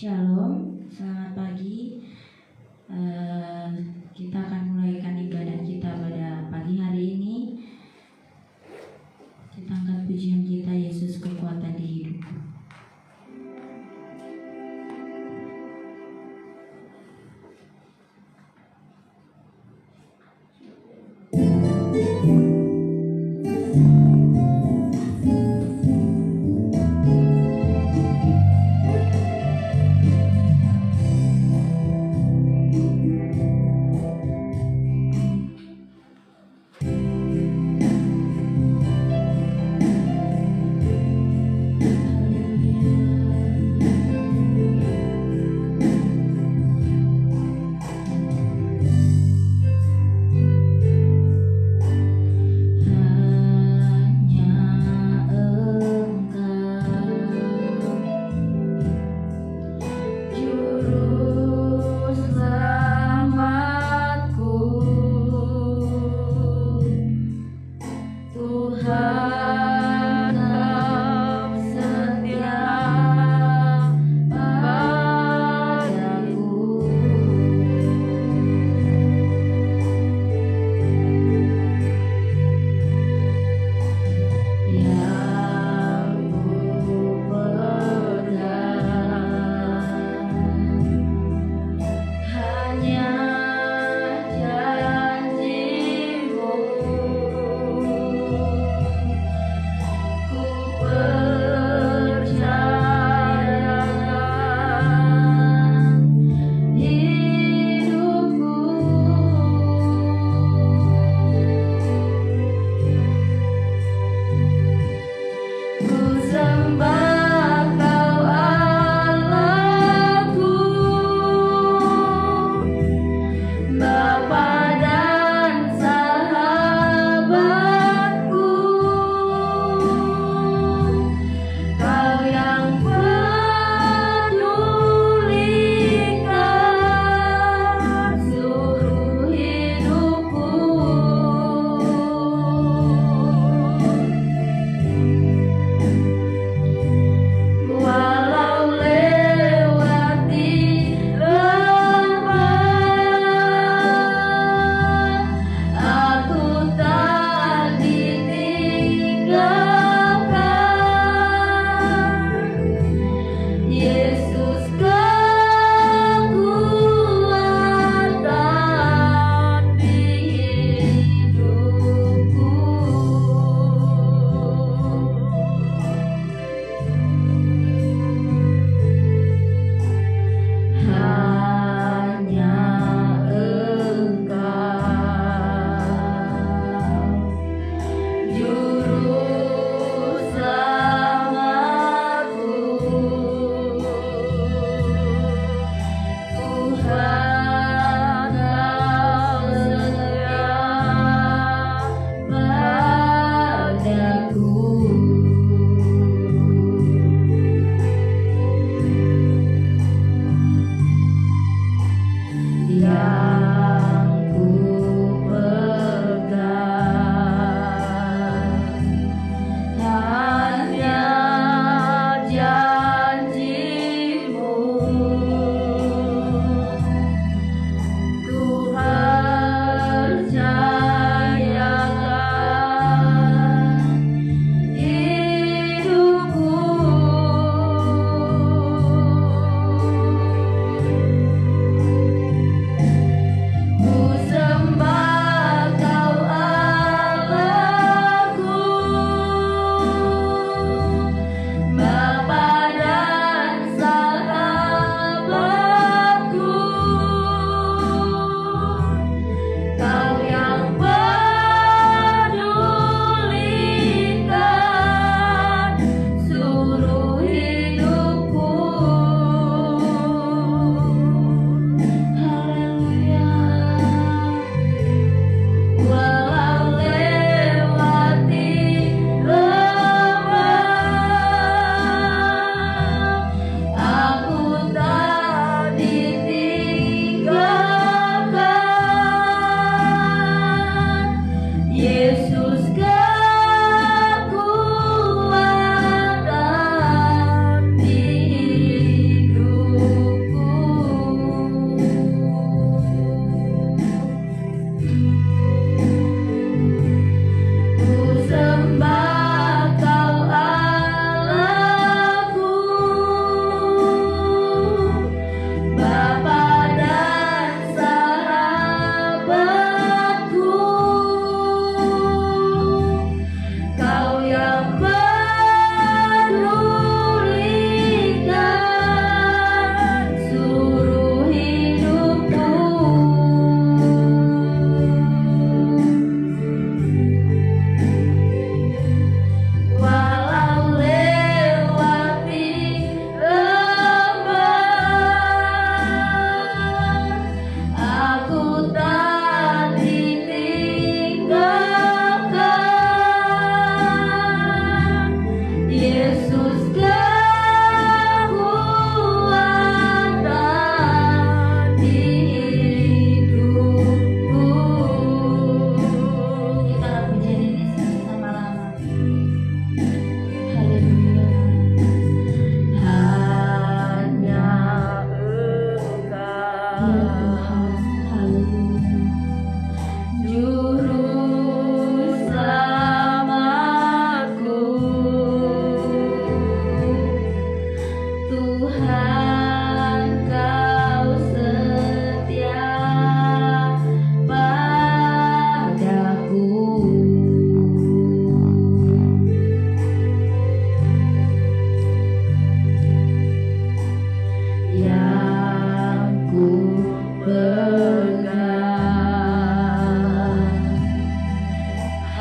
Shalom, selamat pagi. Kita akan mulaikan ibadah kita pada pagi hari ini. Kita angkat pujian kita, Yesus kekuatan di hidupku.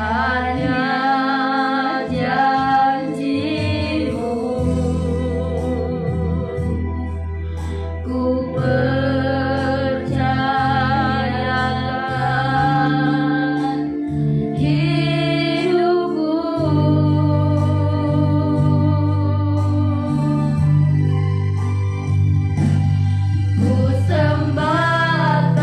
hanya janjimu ku percayakan hidupku. Ku sembah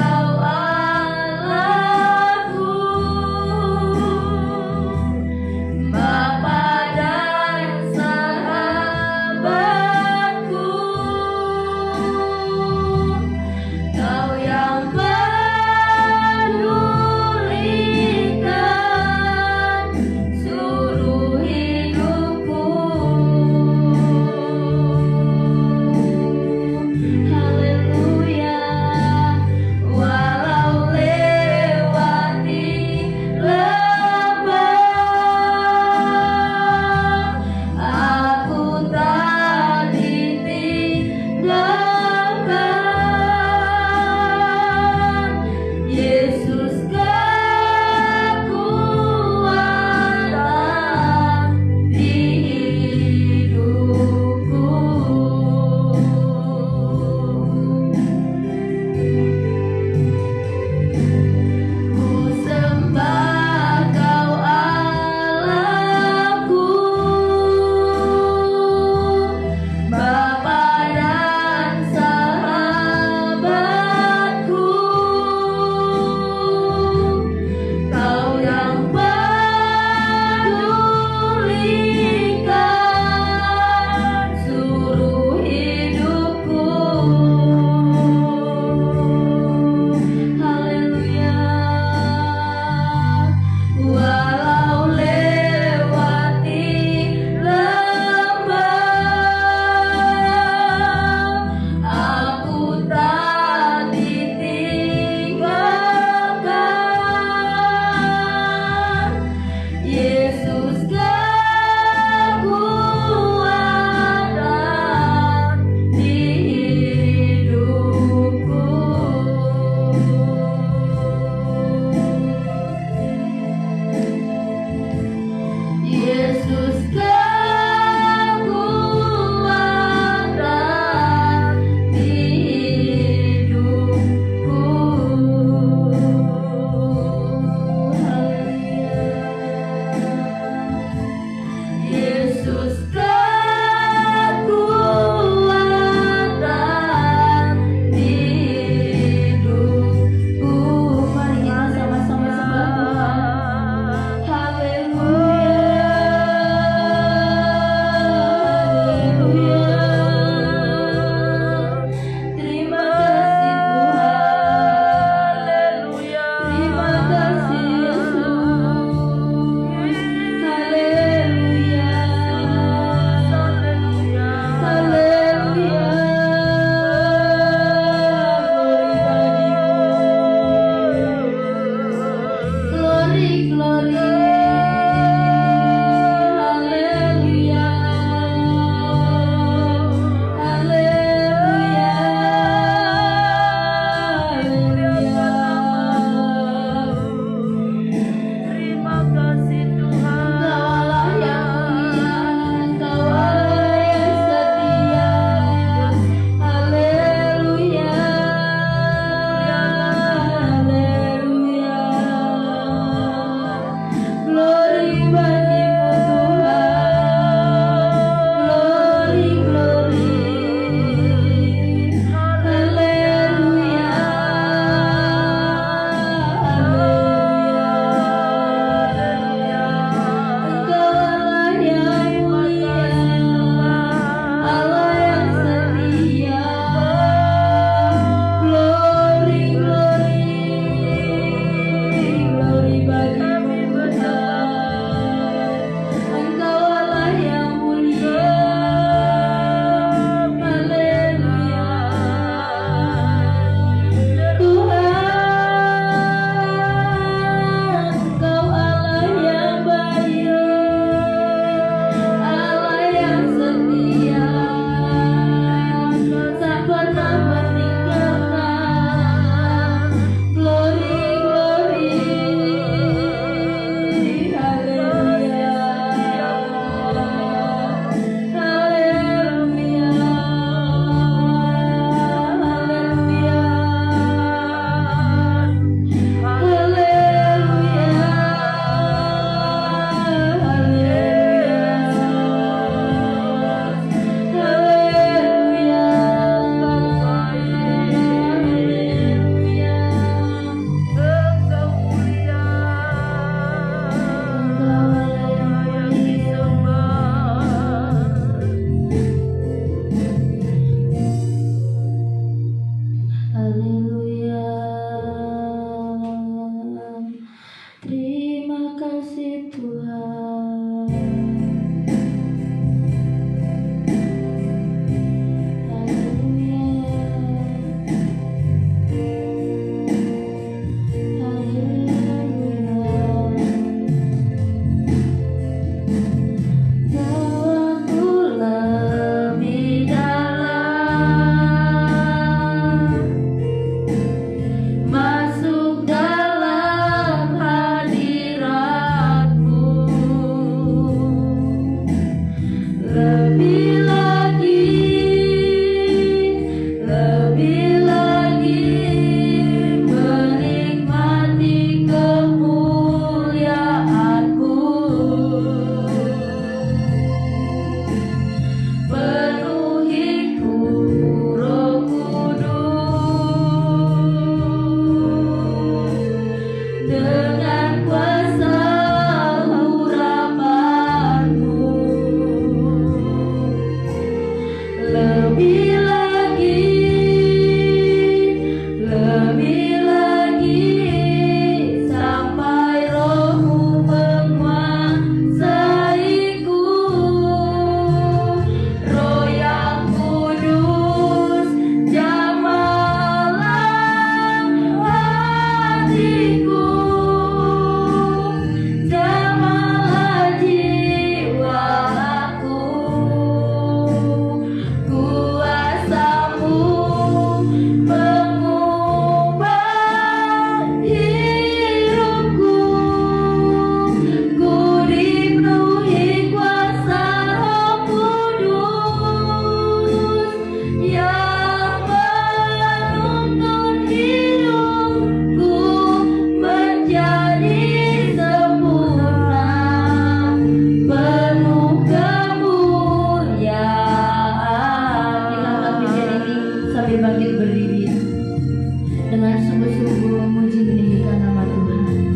sungguh muji meninggikan nama Tuhan.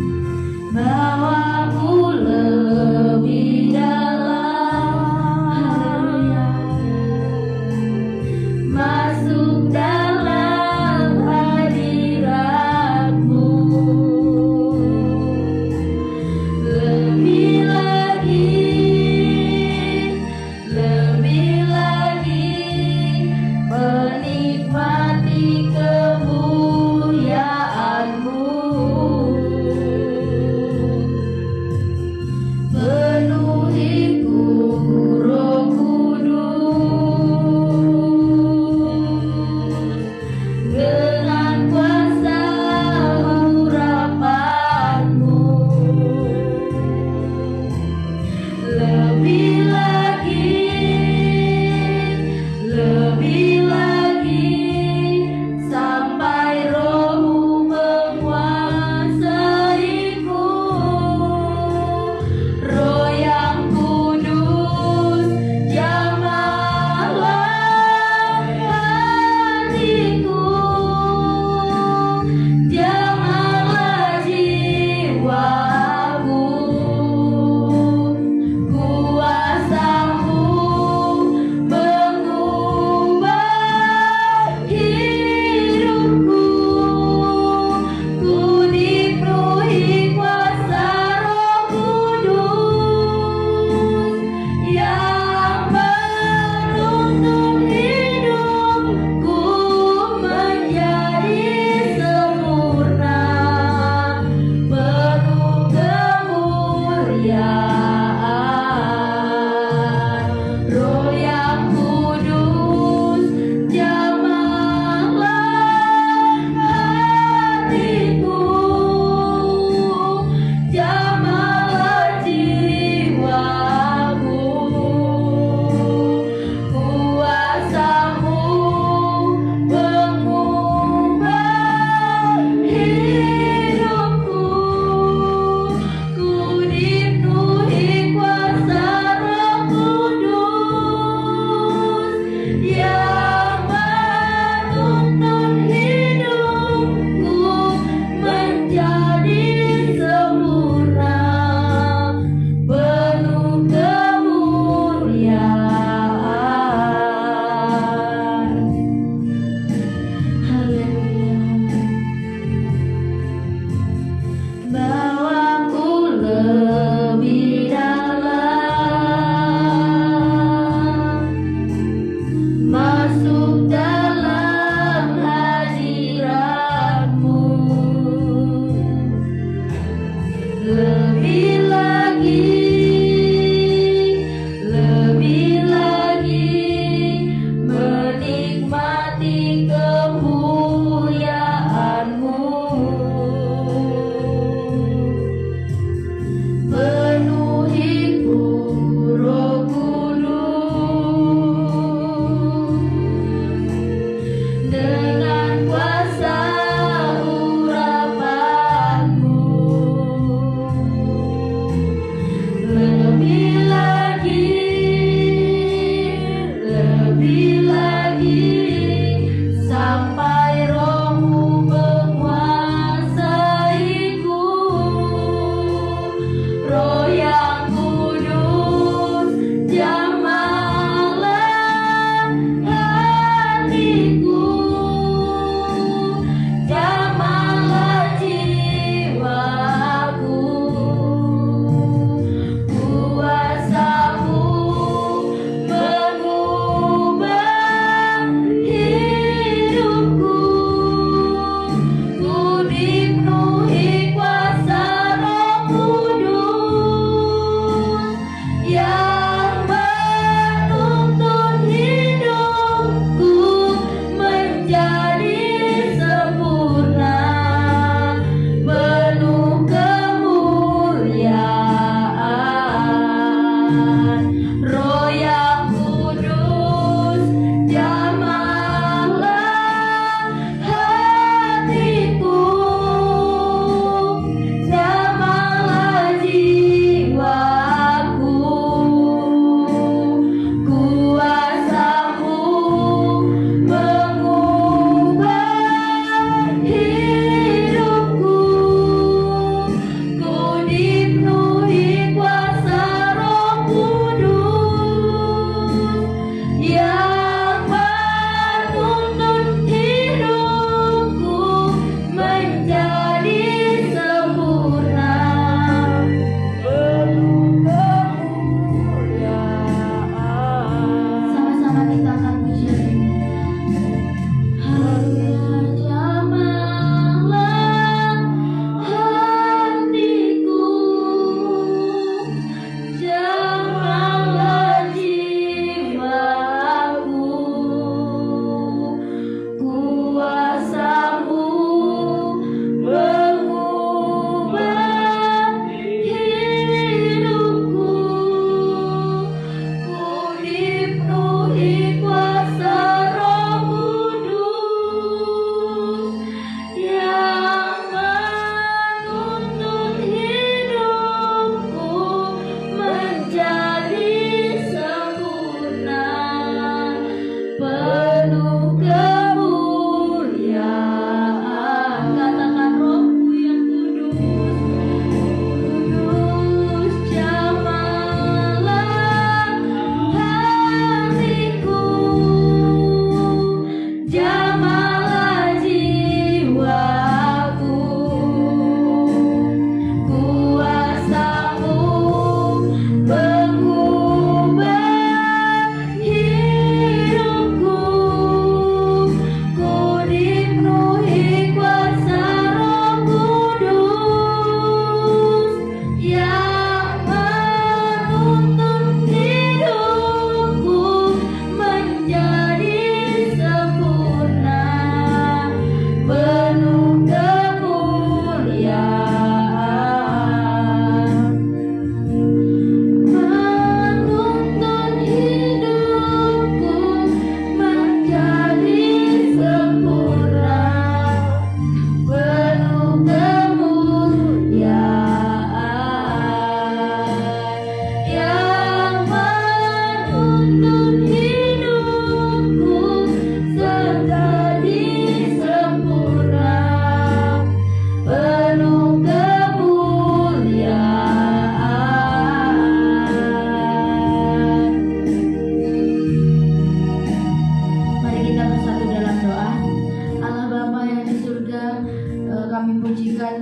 Bawaku lebih dalam, haleluya, masuk dalam hadirat-Mu. Lebih lagi menikmati kemuliaan-Mu.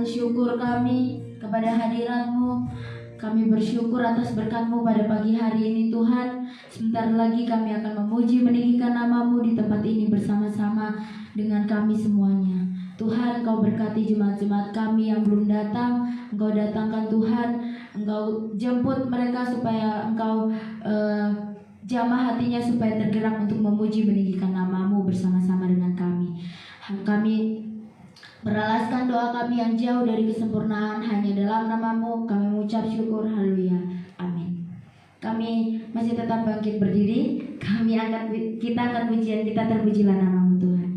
rasa syukur kami kepada hadirat-Mu. Kami bersyukur atas berkat-Mu pada pagi hari ini Tuhan. Sebentar lagi kami akan memuji meninggikan nama-Mu di tempat ini bersama-sama dengan kami semuanya. Tuhan, Engkau berkati jemaat-jemaat kami yang belum datang. Engkau datangkan Tuhan, Engkau jemput mereka supaya Engkau jamah hatinya supaya tergerak untuk memuji meninggikan nama-Mu bersama-sama dengan kami. Kami beralaskan doa kami yang jauh dari kesempurnaan hanya dalam nama-Mu. Kami mengucap syukur, haleluya, amin. Kami masih tetap bangkit berdiri. Kita akan pujian kita, terpujilah nama-Mu Tuhan.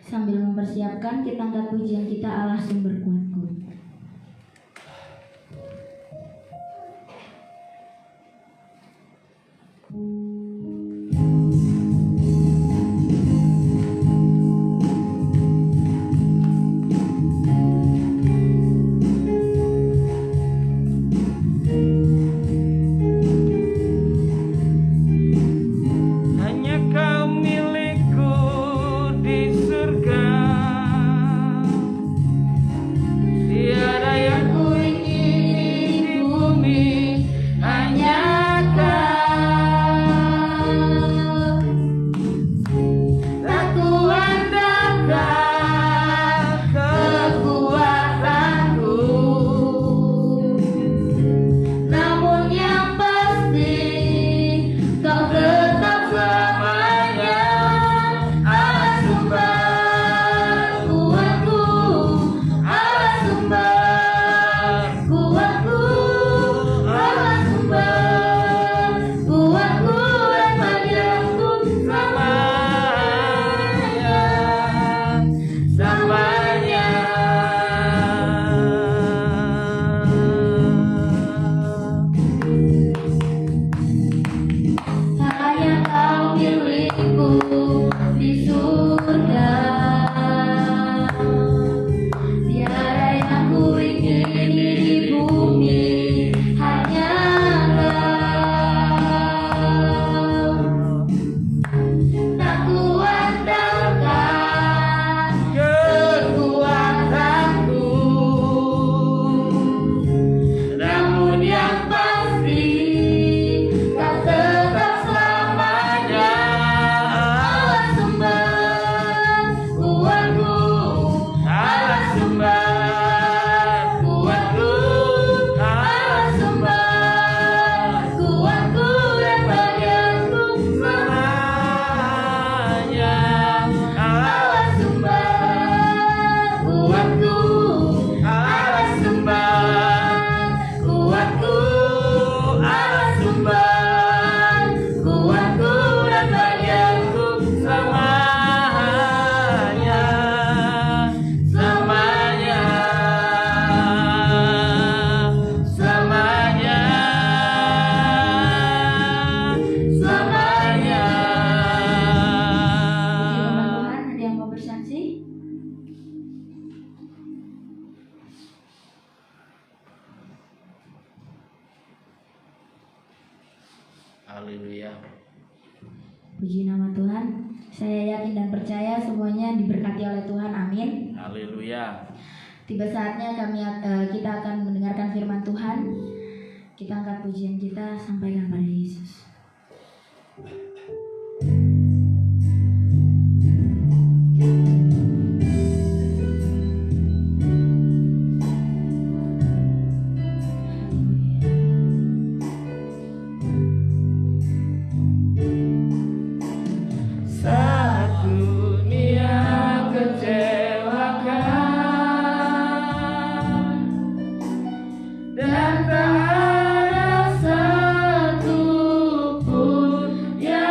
Sambil mempersiapkan, kita angkat pujian kita, Allah sumber kuatku. Haleluya. Puji nama Tuhan. Saya yakin dan percaya semuanya diberkati oleh Tuhan. Amin. Haleluya. Tiba saatnya kita akan mendengarkan firman Tuhan. Kita angkat pujian kita, sampaikan pada Yesus. Dan tak ada satu pun yang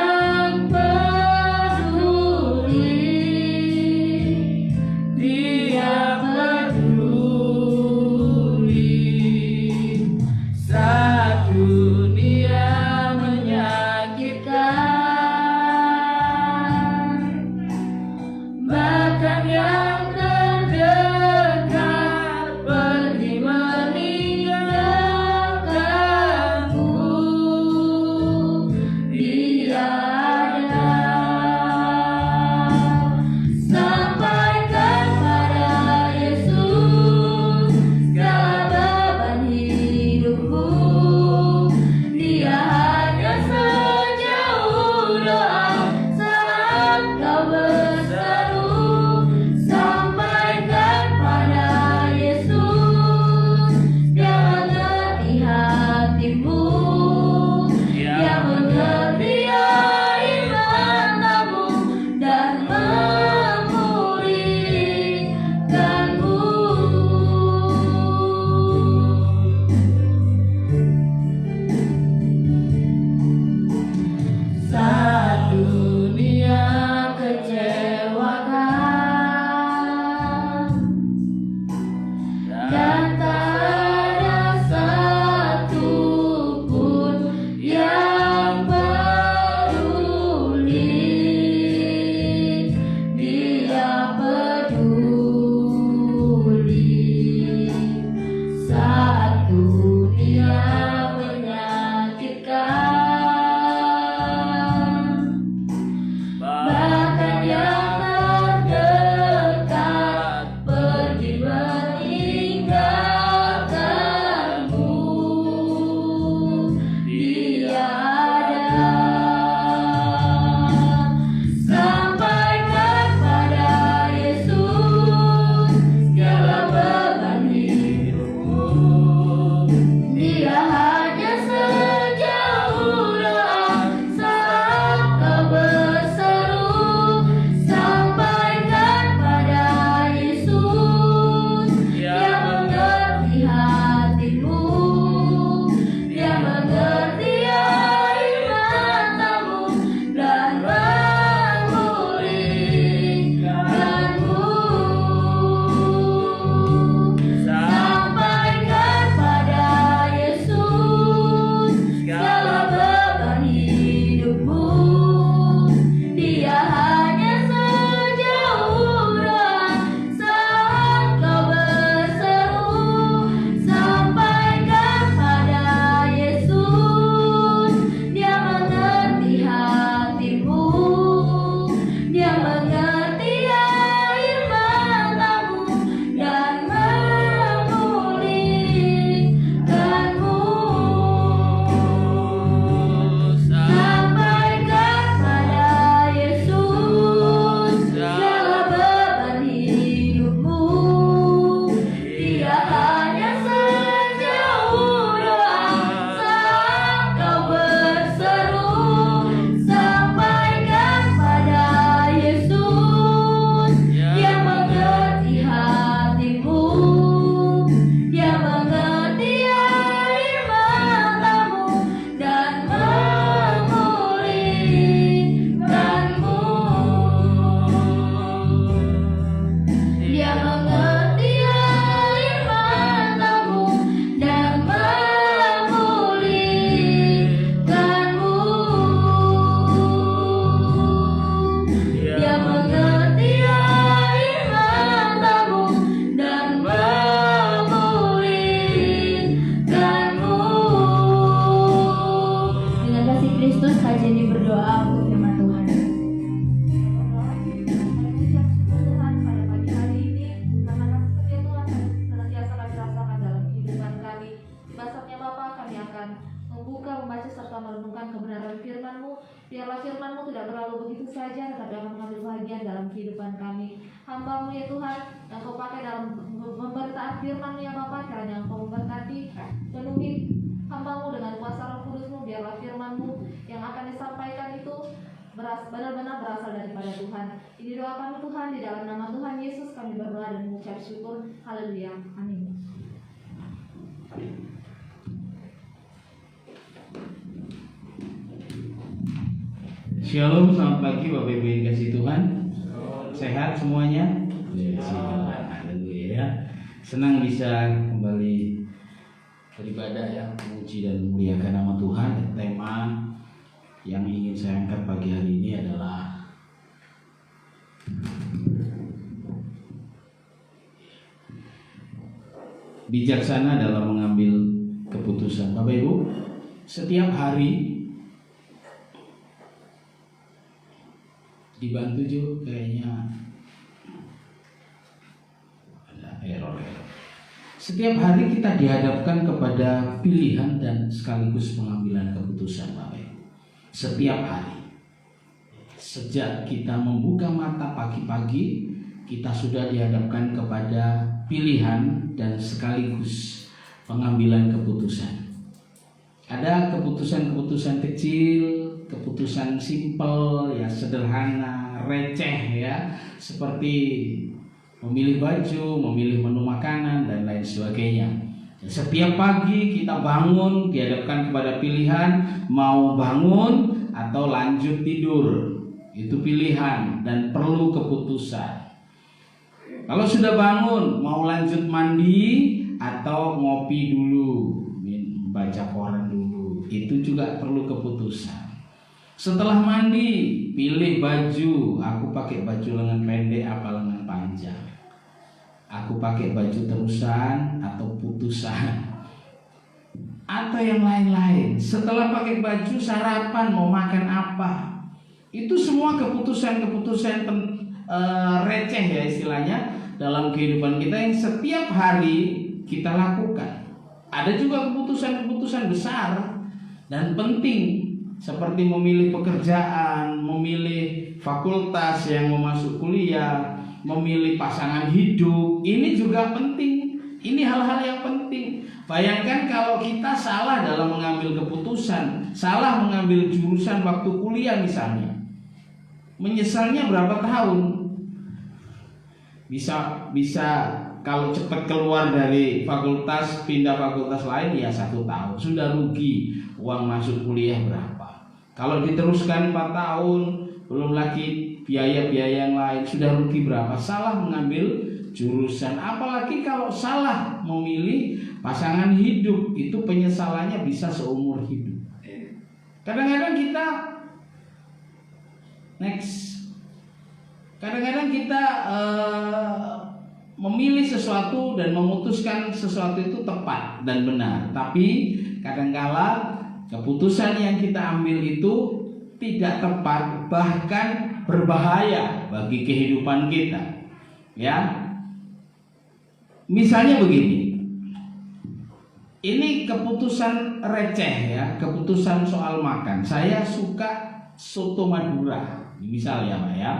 kehidupan kami. Hamba-Mu ya Tuhan, yang Kau pakai dalam pemberitaan firman-Mu ya Bapa, kiranya Engkau memberkati, penuhi hamba-Mu dengan kuasa Roh Kudus-Mu, biarlah firman-Mu yang akan disampaikan itu benar-benar berasal daripada Tuhan. Ini doa kami Tuhan, di dalam nama Tuhan Yesus kami berdoa dan mengucap syukur. Haleluya. Amin. Shalom, selamat pagi Bapak Ibu yang kasih Tuhan. Sehat semuanya? Haleluya. Senang bisa kembali beribadah ya, memuji dan memuliakan nama Tuhan. Tema yang ingin saya angkat pagi hari ini adalah bijaksana dalam mengambil keputusan. Bapak Ibu, setiap hari dibantu juga kayaknya ada error. Setiap hari kita dihadapkan kepada pilihan dan sekaligus pengambilan keputusan, Bapak Ibu. Setiap hari, sejak kita membuka mata pagi-pagi, kita sudah dihadapkan kepada pilihan dan sekaligus pengambilan keputusan. Ada keputusan-keputusan kecil, keputusan simpel ya, sederhana, receh ya, seperti memilih baju, memilih menu makanan dan lain sebagainya. Setiap pagi kita bangun dihadapkan kepada pilihan, mau bangun atau lanjut tidur. Itu pilihan dan perlu keputusan. Kalau sudah bangun, mau lanjut mandi atau ngopi dulu, baca koran dulu, itu juga perlu keputusan. Setelah mandi, pilih baju. Aku pakai baju lengan pendek apa lengan panjang. Aku pakai baju terusan atau putusan, atau yang lain-lain. Setelah pakai baju, sarapan mau makan apa. Itu semua keputusan-keputusan receh ya istilahnya dalam kehidupan kita yang setiap hari kita lakukan. Ada juga keputusan-keputusan besar dan penting, seperti memilih pekerjaan, memilih fakultas yang mau masuk kuliah, memilih pasangan hidup. Ini juga penting. Ini hal-hal yang penting. Bayangkan kalau kita salah dalam mengambil keputusan, salah mengambil jurusan waktu kuliah misalnya, menyesalnya berapa tahun? Bisa kalau cepat keluar dari fakultas, pindah fakultas lain ya 1 tahun, sudah rugi. Uang masuk kuliah berapa? Kalau diteruskan 4 tahun, belum lagi biaya-biaya yang lain, sudah rugi berapa? Salah mengambil jurusan, apalagi kalau salah memilih pasangan hidup, itu penyesalannya bisa seumur hidup. Kadang-kadang kita kadang-kadang kita memilih sesuatu dan memutuskan sesuatu itu tepat dan benar, tapi kadangkala keputusan yang kita ambil itu tidak tepat, bahkan berbahaya bagi kehidupan kita. Ya, misalnya begini, ini keputusan receh ya, keputusan soal makan. Saya suka soto Madura, misal ya Pak ya.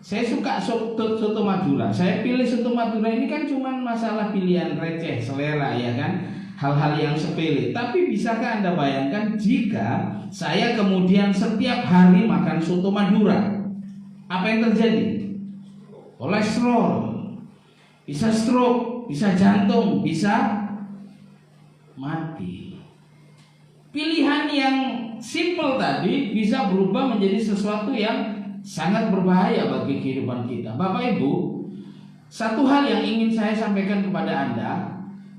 Saya suka soto Madura. Saya pilih soto Madura ini kan cuma masalah pilihan receh, selera ya kan, hal-hal yang sepele. Tapi bisakah Anda bayangkan jika saya kemudian setiap hari makan soto Madura? Apa yang terjadi? Kolesterol, bisa stroke, bisa jantung, bisa mati. Pilihan yang simple tadi bisa berubah menjadi sesuatu yang sangat berbahaya bagi kehidupan kita. Bapak Ibu, satu hal yang ingin saya sampaikan kepada Anda,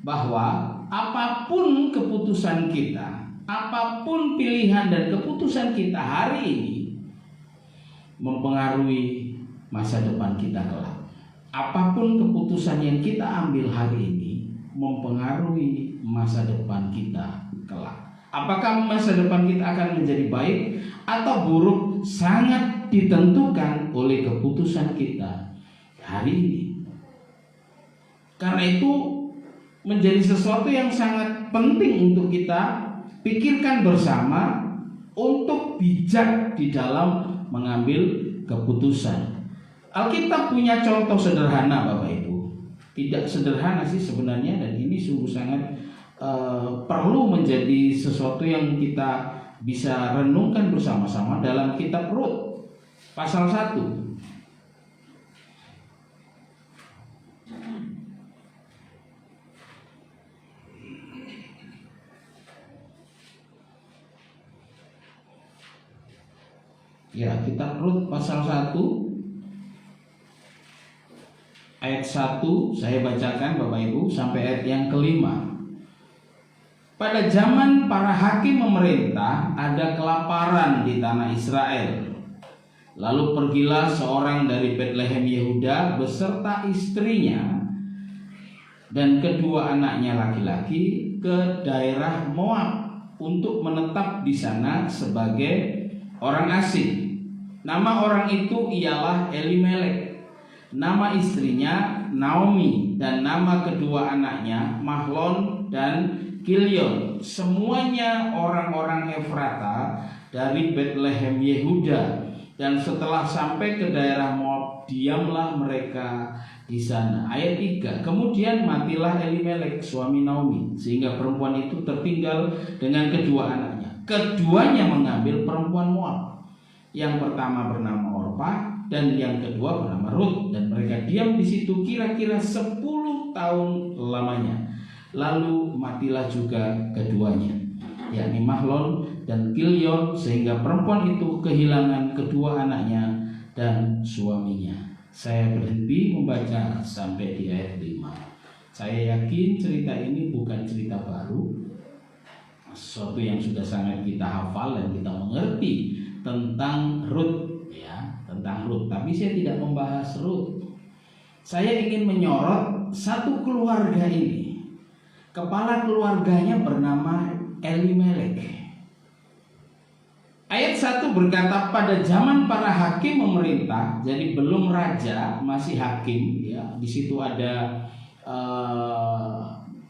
bahwa apapun keputusan kita, apapun pilihan dan keputusan kita hari ini mempengaruhi masa depan kita kelak. Apapun keputusan yang kita ambil hari ini mempengaruhi masa depan kita kelak. Apakah masa depan kita akan menjadi baik atau buruk sangat ditentukan oleh keputusan kita hari ini. Karena itu menjadi sesuatu yang sangat penting untuk kita pikirkan bersama untuk bijak di dalam mengambil keputusan. Alkitab punya contoh sederhana Bapak Ibu. Tidak sederhana sih sebenarnya, dan ini sungguh sangat perlu menjadi sesuatu yang kita bisa renungkan bersama-sama dalam kitab Rut pasal 1. Ya, kitab Rut pasal 1 ayat 1 saya bacakan Bapak Ibu sampai ayat yang kelima. Pada zaman para hakim memerintah, ada kelaparan di tanah Israel. Lalu pergilah seorang dari Betlehem Yehuda beserta istrinya dan kedua anaknya laki-laki ke daerah Moab untuk menetap di sana sebagai orang asing. Nama orang itu ialah Elimelek, nama istrinya Naomi, dan nama kedua anaknya Mahlon dan Kilion. Semuanya orang-orang Efrata dari Betlehem Yehuda. Dan setelah sampai ke daerah Moab, diamlah mereka di sana. Ayat 3. Kemudian matilah Elimelek suami Naomi, sehingga perempuan itu tertinggal dengan kedua anaknya. Keduanya mengambil perempuan Moab. Yang pertama bernama Orpa dan yang kedua bernama Rut, dan mereka diam di situ kira-kira 10 tahun lamanya. Lalu matilah juga keduanya, yakni Mahlon dan Kilion, sehingga perempuan itu kehilangan kedua anaknya dan suaminya. Saya berhenti membaca sampai di ayat 5. Saya yakin cerita ini bukan cerita baru, sesuatu yang sudah sangat kita hafal dan kita mengerti tentang Rut, ya, tentang Rut. Tapi saya tidak membahas Rut. Saya ingin menyorot satu keluarga ini. Kepala keluarganya bernama Elimelek. Ayat 1 berkata, pada zaman para hakim memerintah, jadi belum raja, masih hakim, ya. Di situ ada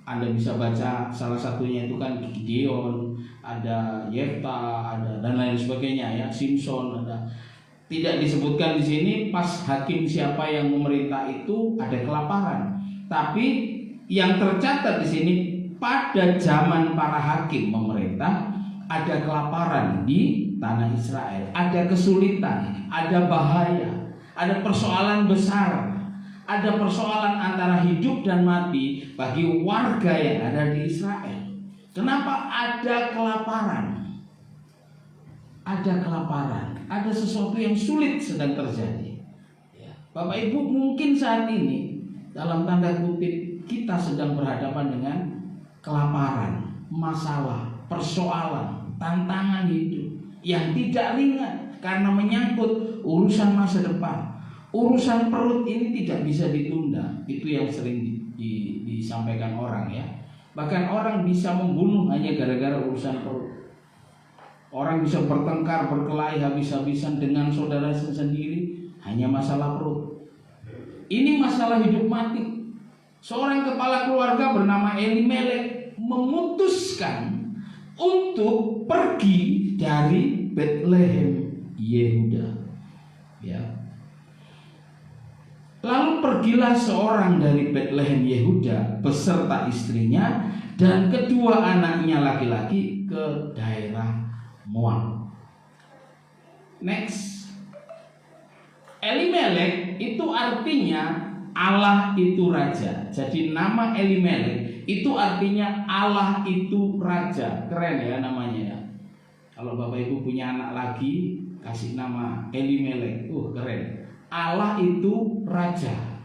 Anda bisa baca salah satunya itu kan Gideon, ada Yefta, ada dan lain sebagainya, ya, Simpson ada. Tidak disebutkan di sini pas hakim siapa yang memerintah itu ada kelaparan. Tapi yang tercatat di sini pada zaman para hakim memerintah ada kelaparan di tanah Israel, ada kesulitan, ada bahaya, ada persoalan besar, ada persoalan antara hidup dan mati bagi warga yang ada di Israel. Kenapa ada kelaparan? Ada kelaparan, ada sesuatu yang sulit sedang terjadi. Bapak Ibu, mungkin saat ini dalam tanda kutip kita sedang berhadapan dengan kelaparan, masalah, persoalan, tantangan hidup yang tidak ringan karena menyangkut urusan masa depan. Urusan perut ini tidak bisa ditunda. Itu yang sering disampaikan orang, ya. Bahkan orang bisa membunuh hanya gara-gara urusan perut. Orang bisa bertengkar, berkelahi habis-habisan dengan saudara sendiri hanya masalah perut. Ini masalah hidup mati. Seorang kepala keluarga bernama Elimelek memutuskan untuk pergi dari Betlehem Yehuda, ya. Lalu pergilah seorang dari Betlehem Yehuda beserta istrinya dan kedua anaknya laki-laki ke daerah Moab. Next. Elimelek itu artinya Allah itu raja. Jadi nama Elimelek itu artinya Allah itu raja. Keren ya namanya, ya. Kalau Bapak Ibu punya anak lagi, kasih nama Elimelek. Keren. Allah itu raja.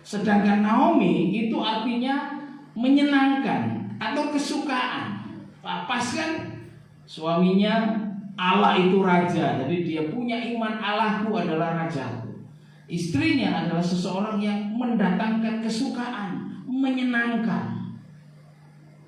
Sedangkan Naomi itu artinya menyenangkan atau kesukaan. Pas kan? Suaminya Allah itu raja. Jadi dia punya iman, Allahku adalah rajaku. Istrinya adalah seseorang yang mendatangkan kesukaan, menyenangkan.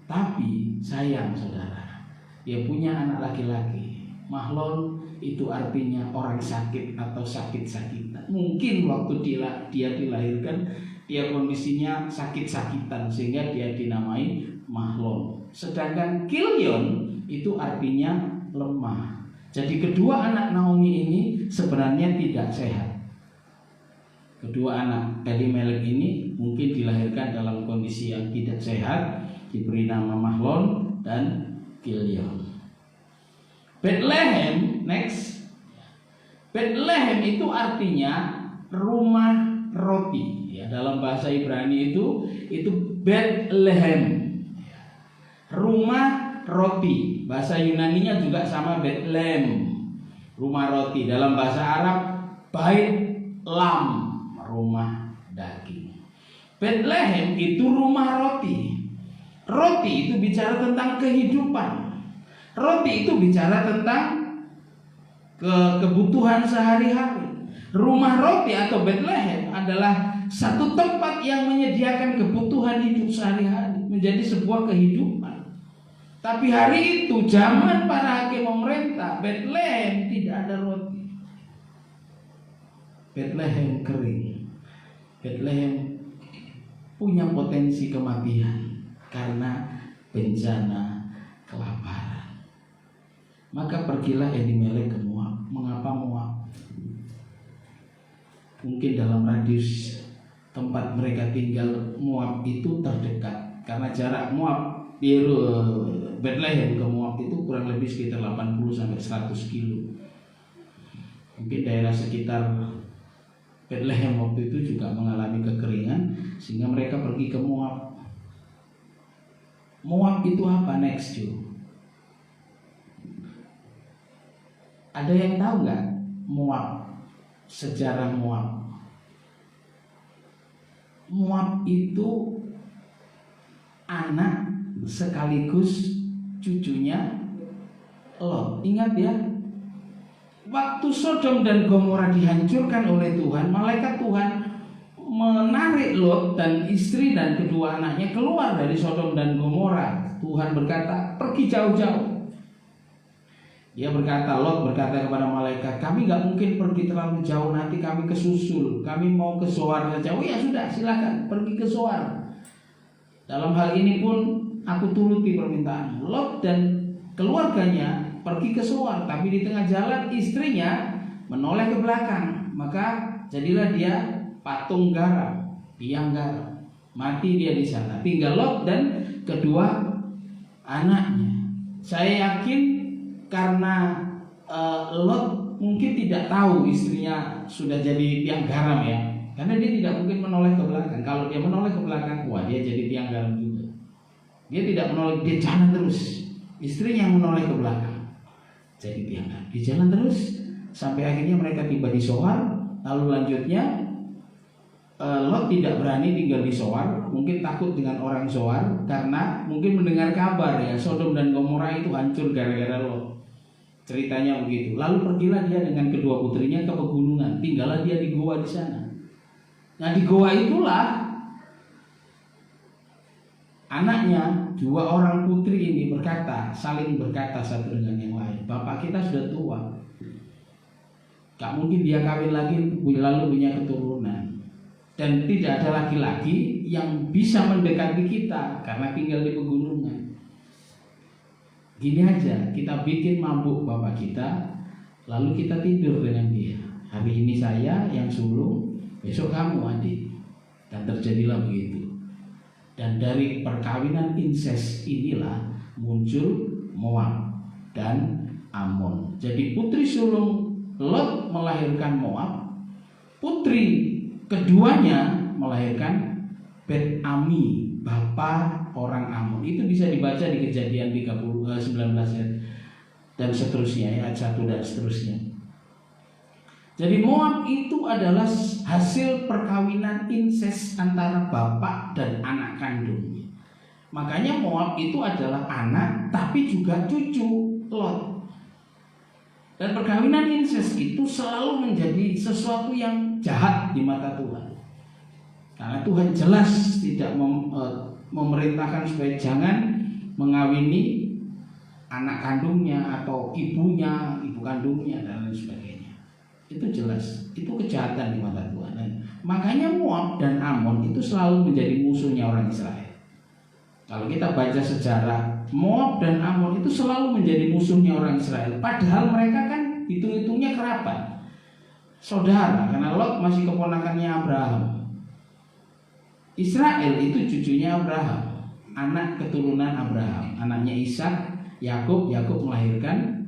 Tapi sayang saudara, dia punya anak laki-laki. Mahlon itu artinya orang sakit atau sakit-sakitan. Mungkin waktu dia dilahirkan, dia kondisinya sakit-sakitan sehingga dia dinamai Mahlon. Sedangkan Kilion itu artinya lemah. Jadi kedua anak Naomi ini sebenarnya tidak sehat. Kedua anak Elimelek ini mungkin dilahirkan dalam kondisi yang tidak sehat, diberi nama Mahlon dan Kilion. Bethlehem, next. Bethlehem itu artinya rumah roti. Ya, dalam bahasa Ibrani itu Bethlehem. Rumah roti. Bahasa Yunaninya juga sama, Bethlehem, rumah roti. Dalam bahasa Arab, Bait Lam, rumah daging. Bethlehem itu rumah roti. Roti itu bicara tentang kehidupan. Roti itu bicara tentang kebutuhan sehari-hari. Rumah roti atau Bethlehem adalah satu tempat yang menyediakan kebutuhan hidup sehari-hari, menjadi sebuah kehidupan. Tapi hari itu zaman para hakim memerintah, Bethlehem tidak ada roti. Bethlehem kering. Bethlehem punya potensi kematian karena bencana kelaparan. Maka pergilah Elimelek ke Moab. Mengapa Moab? Mungkin dalam radius tempat mereka tinggal Moab itu terdekat, karena jarak Moab di Bethlehem ke Moab itu kurang lebih sekitar 80 sampai 100 kilo. Mungkin daerah sekitar Bethlehem waktu itu juga mengalami kekeringan sehingga mereka pergi ke Moab. Moab itu apa? Next, Joe. Ada yang tahu nggak Moab? Sejarah Moab. Moab itu anak sekaligus cucunya Lot. Ingat ya, waktu Sodom dan Gomora dihancurkan oleh Tuhan, malaikat Tuhan menarik Lot dan istri dan kedua anaknya keluar dari Sodom dan Gomora. Tuhan berkata, pergi jauh-jauh. Dia berkata, Lot berkata kepada malaikat, kami gak mungkin pergi terlalu jauh, nanti kami kesusul, kami mau ke Zoar saja. Oh ya sudah, silakan pergi ke Zoar. Dalam hal ini pun aku turuti permintaan. Lot dan keluarganya pergi ke Zoar, tapi di tengah jalan istrinya menoleh ke belakang. Maka jadilah dia patung garam, tiang garam. Mati dia di sana. Tinggal Lot dan kedua anaknya. Saya yakin karena Lot mungkin tidak tahu istrinya sudah jadi tiang garam ya, karena dia tidak mungkin menoleh ke belakang. Kalau dia menoleh ke belakang, wah dia jadi tiang garam juga. Dia tidak menoleh, dia jalan terus. Istrinya yang menoleh ke belakang, jadi tiang garam. Dia jalan terus sampai akhirnya mereka tiba di Zoar. Lalu lanjutnya Lot tidak berani tinggal di Zoar, mungkin takut dengan orang Zoar karena mungkin mendengar kabar ya Sodom dan Gomora itu hancur gara-gara Lot. Ceritanya begitu. Lalu pergilah dia dengan kedua putrinya ke pegunungan, tinggallah dia di goa di sana. Nah di goa itulah anaknya, dua orang putri ini saling berkata satu dengan yang lain, bapak kita sudah tua, gak mungkin dia kawin lagi lalu punya keturunan. Dan tidak ada laki-laki yang bisa mendekati kita karena tinggal di pegunungan. Gini aja, kita bikin mabuk bapak kita, lalu kita tidur dengan dia. Hari ini saya yang sulung, besok kamu adik. Dan terjadilah begitu. Dan dari perkawinan inses inilah muncul Moab dan Amon. Jadi putri sulung Lot melahirkan Moab, putri keduanya melahirkan Bet-Ami, bapak orang Amon. Itu bisa dibaca di Kejadian 19 ayat dan seterusnya, ayat 1 dan seterusnya. Jadi Moab itu adalah hasil perkawinan inses antara bapak dan anak kandungnya. Makanya Moab itu adalah anak tapi juga cucu Lot. Dan perkawinan inses itu selalu menjadi sesuatu yang jahat di mata Tuhan. Karena Tuhan jelas tidak memerintahkan supaya jangan mengawini anak kandungnya atau ibunya, ibu kandungnya dan lain sebagainya. Itu jelas, itu kejahatan di mata Tuhan. Dan makanya Moab dan Amon itu selalu menjadi musuhnya orang Israel. Kalau kita baca sejarah, Moab dan Amon itu selalu menjadi musuhnya orang Israel. Padahal mereka kan hitung-hitungnya kerabat. saudara, karena Lot masih keponakannya Abraham. Israel itu cucunya Abraham, anak keturunan Abraham, anaknya Ishak, Yakub melahirkan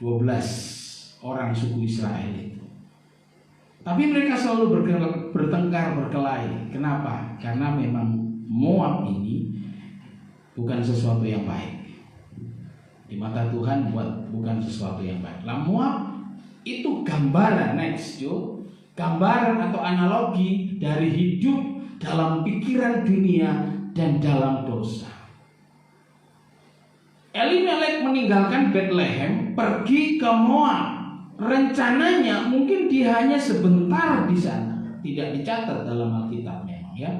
12 orang suku Israel itu. Tapi mereka selalu bertengkar, berkelahi. Kenapa? Karena memang Moab ini bukan sesuatu yang baik. Di mata Tuhan bukan sesuatu yang baik. Lah Moab itu gambaran gambaran atau analogi dari hidup dalam pikiran dunia dan dalam dosa. Elimelek meninggalkan Bethlehem, pergi ke Moab. Rencananya mungkin dia hanya sebentar di sana, tidak dicatat dalam Alkitab memang ya.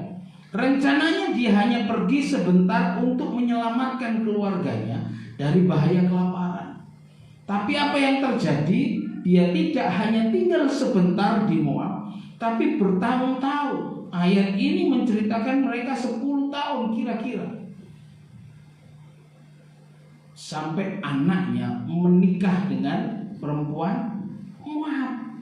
Rencananya dia hanya pergi sebentar untuk menyelamatkan keluarganya dari bahaya kelaparan. Tapi apa yang terjadi? Dia tidak hanya tinggal sebentar di Moab, tapi bertahun-tahun. Ayat ini menceritakan mereka 10 tahun kira-kira. Sampai anaknya menikah dengan perempuan Moab.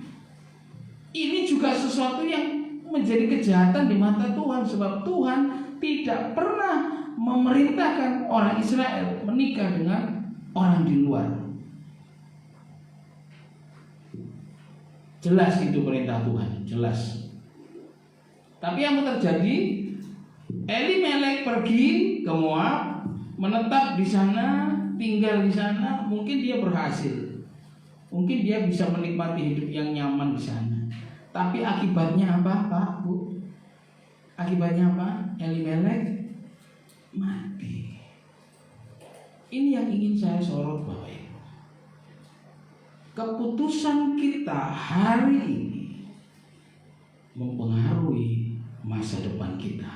Ini juga sesuatu yang menjadi kejahatan di mata Tuhan, sebab Tuhan tidak pernah memerintahkan orang Israel menikah dengan orang di luar. Jelas itu perintah Tuhan, jelas. Tapi yang terjadi, Elimelek pergi ke Moab, menetap di sana, tinggal di sana. Mungkin dia berhasil, mungkin dia bisa menikmati hidup yang nyaman di sana. Tapi akibatnya apa, Pak, Bu? Akibatnya apa? Elimelek mati. Ini yang ingin saya sorot, Bapak Ibu. Keputusan kita hari ini mempengaruhi masa depan kita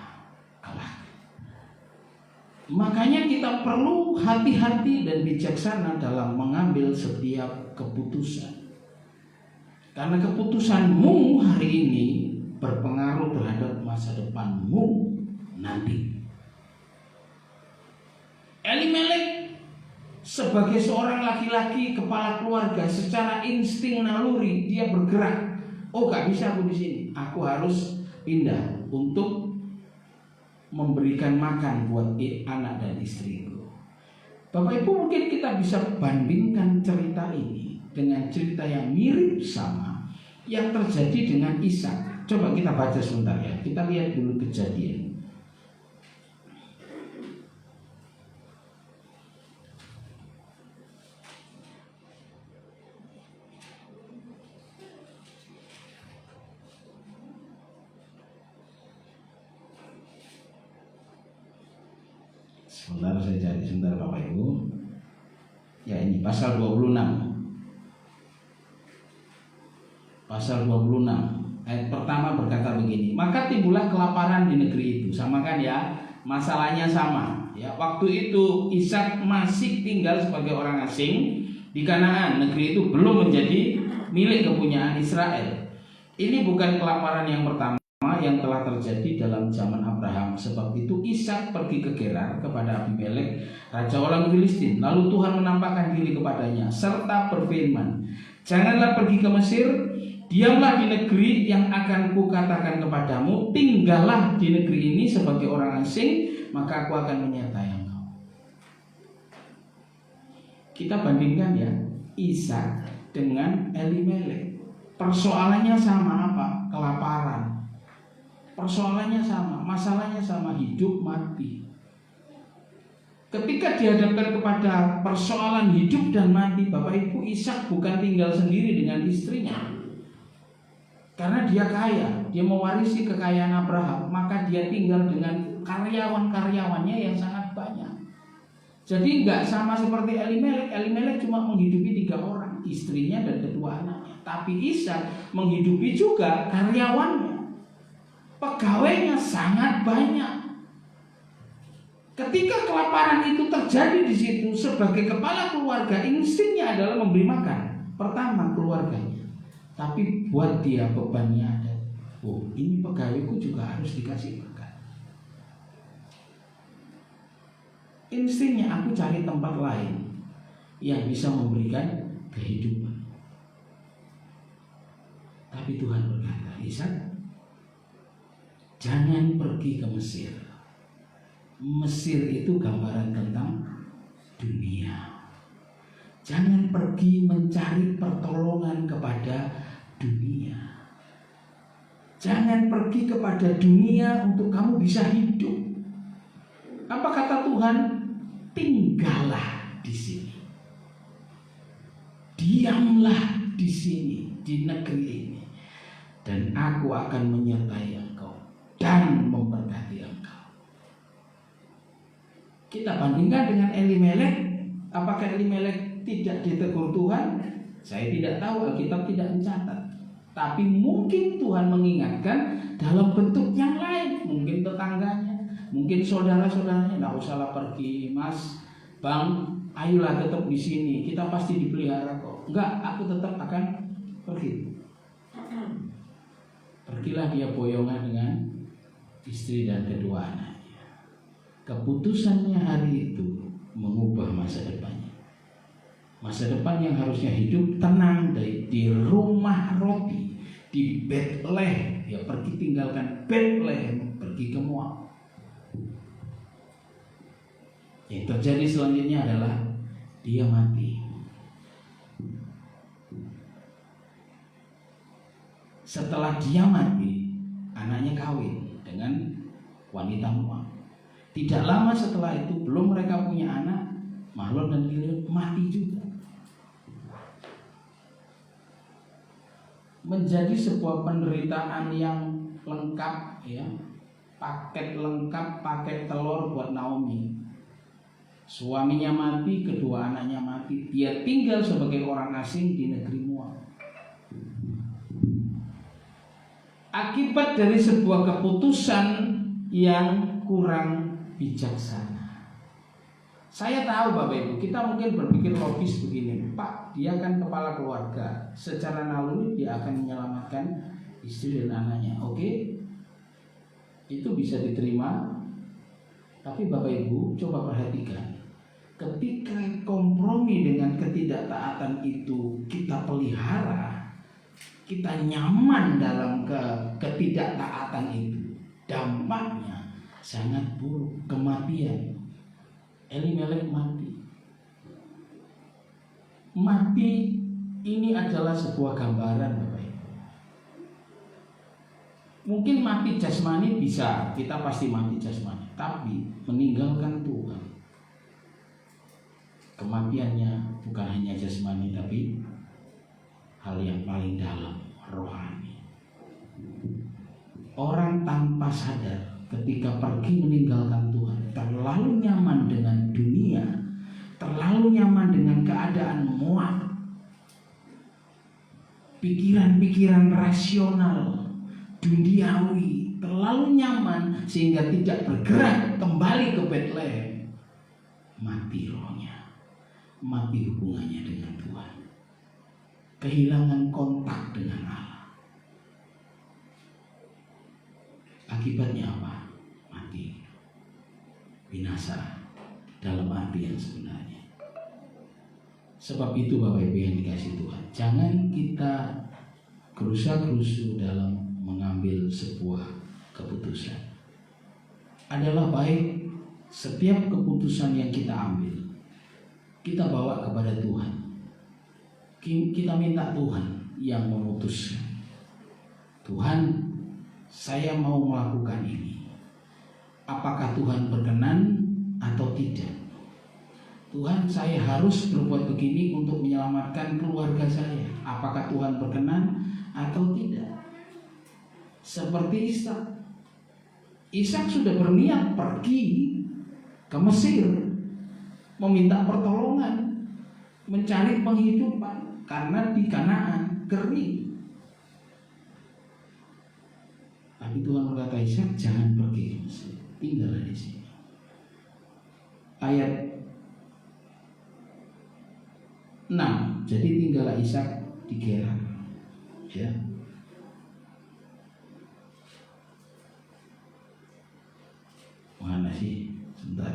kelak. Makanya kita perlu hati-hati dan bijaksana dalam mengambil setiap keputusan. Karena keputusanmu hari ini berpengaruh terhadap masa depanmu nanti. Elimelek sebagai seorang laki-laki kepala keluarga, secara insting naluri dia bergerak. Oh, gak bisa aku di sini. Aku harus pindah untuk memberikan makan buat anak dan istriku. Bapak Ibu, mungkin kita bisa bandingkan cerita ini dengan cerita yang mirip sama yang terjadi dengan Ishak. Coba kita baca sebentar ya. Kita lihat dulu Kejadian. Sebentar saya cari sebentar Bapak Ibu. Ya, ini pasal 26. Pasal 26 ayat pertama berkata begini. Maka timbullah kelaparan di negeri itu. Sama kan ya? Masalahnya sama. Ya, waktu itu Ishak masih tinggal sebagai orang asing di Kanaan. Negeri itu belum menjadi milik kepunyaan Israel. Ini bukan kelaparan yang pertama yang telah terjadi dalam zaman Abraham. Sebab itu Ishak pergi ke Gerar kepada Abimelek, raja orang Filistin. Lalu Tuhan menampakkan diri kepadanya serta berfirman, janganlah pergi ke Mesir, diamlah di negeri yang akan kukatakan kepadamu. Tinggallah di negeri ini sebagai orang asing, maka aku akan menyertai engkau. Kita bandingkan ya, Ishak dengan Elimelek. Persoalannya sama apa? Kelaparan. Persoalannya sama, masalahnya sama, hidup mati. Ketika dihadapkan kepada persoalan hidup dan mati, Bapak Ibu, Ishak bukan tinggal sendiri dengan istrinya. Karena dia kaya, dia mewarisi kekayaan Abraham, maka dia tinggal dengan karyawan-karyawannya yang sangat banyak. Jadi nggak sama seperti Elimelek. Elimelek cuma menghidupi 3 orang, istrinya dan kedua anaknya. Tapi Ishak menghidupi juga karyawannya. Pegawainya sangat banyak. Ketika kelaparan itu terjadi di situ, sebagai kepala keluarga, instingnya adalah memberi makan pertama keluarganya. Tapi buat dia bebannya ada. Oh, ini pegawaiku juga harus dikasih makan. Instingnya, aku cari tempat lain yang bisa memberikan kehidupan. Tapi Tuhan berkata, Ishak, jangan pergi ke Mesir. Mesir itu gambaran tentang dunia. Jangan pergi mencari pertolongan kepada dunia. Jangan pergi kepada dunia untuk kamu bisa hidup. Apa kata Tuhan? Tinggallah di sini. Diamlah di sini, di negeri ini. Dan aku akan menyertai engkau dan memberkati engkau. Kita bandingkan dengan Elimelek. Apakah Elimelek tidak ditegur Tuhan? Saya tidak tahu, Alkitab tidak mencatat. Tapi mungkin Tuhan mengingatkan dalam bentuk yang lain. Mungkin tetangganya, mungkin saudara-saudaranya. Nggak usahlah pergi, Mas, Bang, ayolah tetap di sini. Kita pasti dipelihara kok. Enggak, aku tetap akan pergi. Pergilah dia boyongan dengan istri dan kedua anaknya. Keputusannya hari itu mengubah masa depannya. Masa depan yang harusnya hidup tenang di rumah roti, di Bethlehem, ya pergi tinggalkan Bethlehem, pergi ke Moab. Yang terjadi selanjutnya adalah dia mati. Setelah dia mati, anaknya kawin dengan wanita Moab. Tidak lama setelah itu, belum mereka punya anak, Mahlon dan Kilion mati juga. Menjadi sebuah penderitaan yang lengkap, ya, paket lengkap, paket telur buat Naomi. Suaminya mati, kedua anaknya mati, dia tinggal sebagai orang asing di negeri Moab. Akibat dari sebuah keputusan yang kurang bijaksana. Saya tahu Bapak Ibu, kita mungkin berpikir logis begini, Pak, dia kan kepala keluarga, secara naluri dia akan menyelamatkan istri dan anaknya. Oke, itu bisa diterima. Tapi Bapak Ibu coba perhatikan, ketika kompromi dengan ketidaktaatan itu kita pelihara, kita nyaman dalam ketidaktaatan itu, dampaknya sangat buruk, kematian. Elimelek mati. Mati ini adalah sebuah gambaran Bapak Ibu. Mungkin mati jasmani bisa, kita pasti mati jasmani. Tapi meninggalkan Tuhan, kematiannya bukan hanya jasmani, tapi hal yang paling dalam, rohani. Orang tanpa sadar ketika pergi meninggalkan Tuhan, terlalu nyaman dengan dunia, terlalu nyaman dengan keadaan Moab, pikiran-pikiran rasional, duniawi, terlalu nyaman sehingga tidak bergerak kembali ke Bethlehem. Mati rohnya, mati hubungannya dengan Tuhan, kehilangan kontak dengan Allah. Akibatnya apa? Mati, binasa dalam arti yang sebenarnya. Sebab itu Bapak Ibu yang dikasih Tuhan, jangan kita gerusa-gerusu dalam mengambil sebuah keputusan. Adalah baik setiap keputusan yang kita ambil, kita bawa kepada Tuhan. Kita minta Tuhan yang memutuskan. Tuhan, saya mau melakukan ini. Apakah Tuhan berkenan atau tidak? Tuhan, saya harus berbuat begini untuk menyelamatkan keluarga saya. Apakah Tuhan berkenan atau tidak? Seperti Ishak. Ishak sudah berniat pergi ke Mesir, meminta pertolongan, mencari penghidupan karena di Kanaan kering. Tapi Tuhan berkata, Ishak, jangan pergi ke Mesir, tinggallah di sini. Ayat 6, jadi tinggallah Ishak di Gerar. Ya. Mana sih? Sebentar.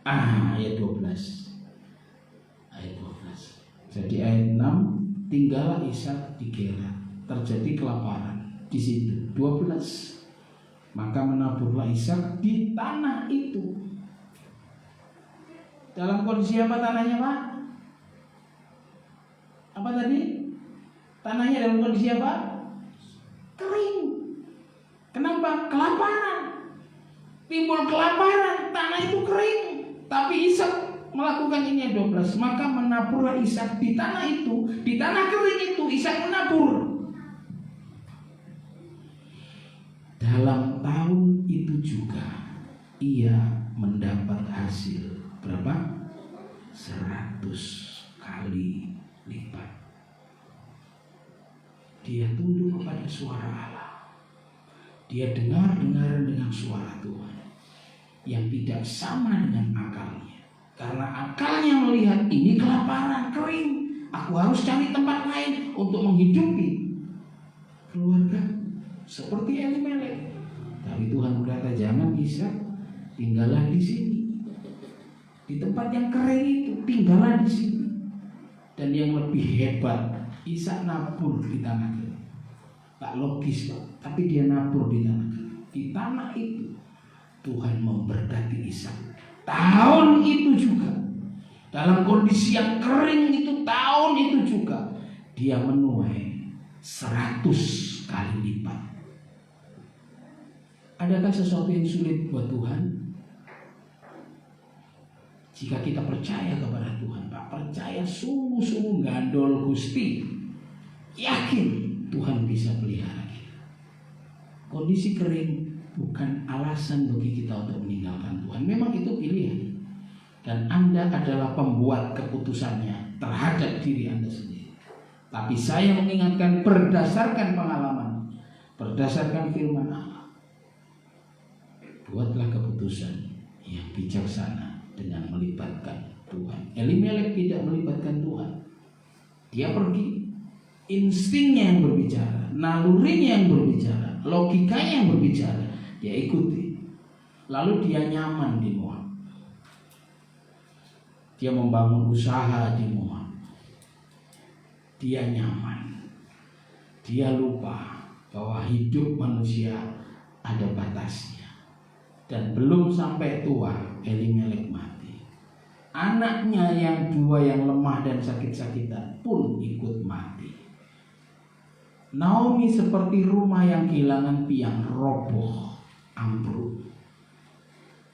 Ayat 12. Ayat 12. Jadi ayat 6 tinggallah Ishak di Gerar. Terjadi kelaparan di situ. 12. Maka menaburlah Ishak di tanah itu. Dalam kondisi apa tanahnya, Pak? Apa tadi? Tanahnya dalam kondisi apa? Kering. Kenapa? Kelaparan. Timbul kelaparan, tanah itu kering. Tapi Ishak melakukan ini 12. Maka menaburlah Ishak di tanah itu, di tanah kering itu Ishak menabur. Dalam tahun itu juga ia mendapat hasil berapa? 100 kali lipat. Dia tunduk kepada suara Allah. Dia dengar-dengaran dengan suara Tuhan yang tidak sama dengan akalnya. Karena akalnya melihat ini kelaparan, kering, aku harus cari tempat lain untuk menghidupi keluarga seperti Elimelek. Tapi Tuhan berkata, jangan bisa, tinggallah di sini, di tempat yang kering itu, tinggallah di sini. Dan yang lebih hebat, Ishak nabur di tanah kering. Tak logis, Pak, tapi dia nabur di tanah kering. Di tanah itu Tuhan memberkati Ishak. Tahun itu juga, dalam kondisi yang kering itu, tahun itu juga dia menuai 100 kali lipat. Adakah sesuatu yang sulit buat Tuhan? Jika kita percaya kepada Tuhan, Pak, percaya sungguh-sungguh gandol Gusti, yakin Tuhan bisa pelihara kita. Kondisi kering bukan alasan bagi kita untuk meninggalkan Tuhan. Memang itu pilihan. Dan Anda adalah pembuat keputusannya terhadap diri Anda sendiri. Tapi saya mengingatkan berdasarkan pengalaman, berdasarkan firman Allah, buatlah keputusan yang bijaksana dengan melibatkan Tuhan. Elimelek tidak melibatkan Tuhan. Dia pergi. Instingnya yang berbicara, nalurinya yang berbicara, logikanya yang berbicara, dia ikuti. Lalu dia nyaman di Moab. Dia membangun usaha di Moab. Dia nyaman. Dia lupa bahwa hidup manusia ada batasnya. Dan belum sampai tua, Elimelek mati. Anaknya yang 2 yang lemah dan sakit-sakitan pun ikut mati. Naomi seperti rumah yang kehilangan tiang, roboh, ambruk.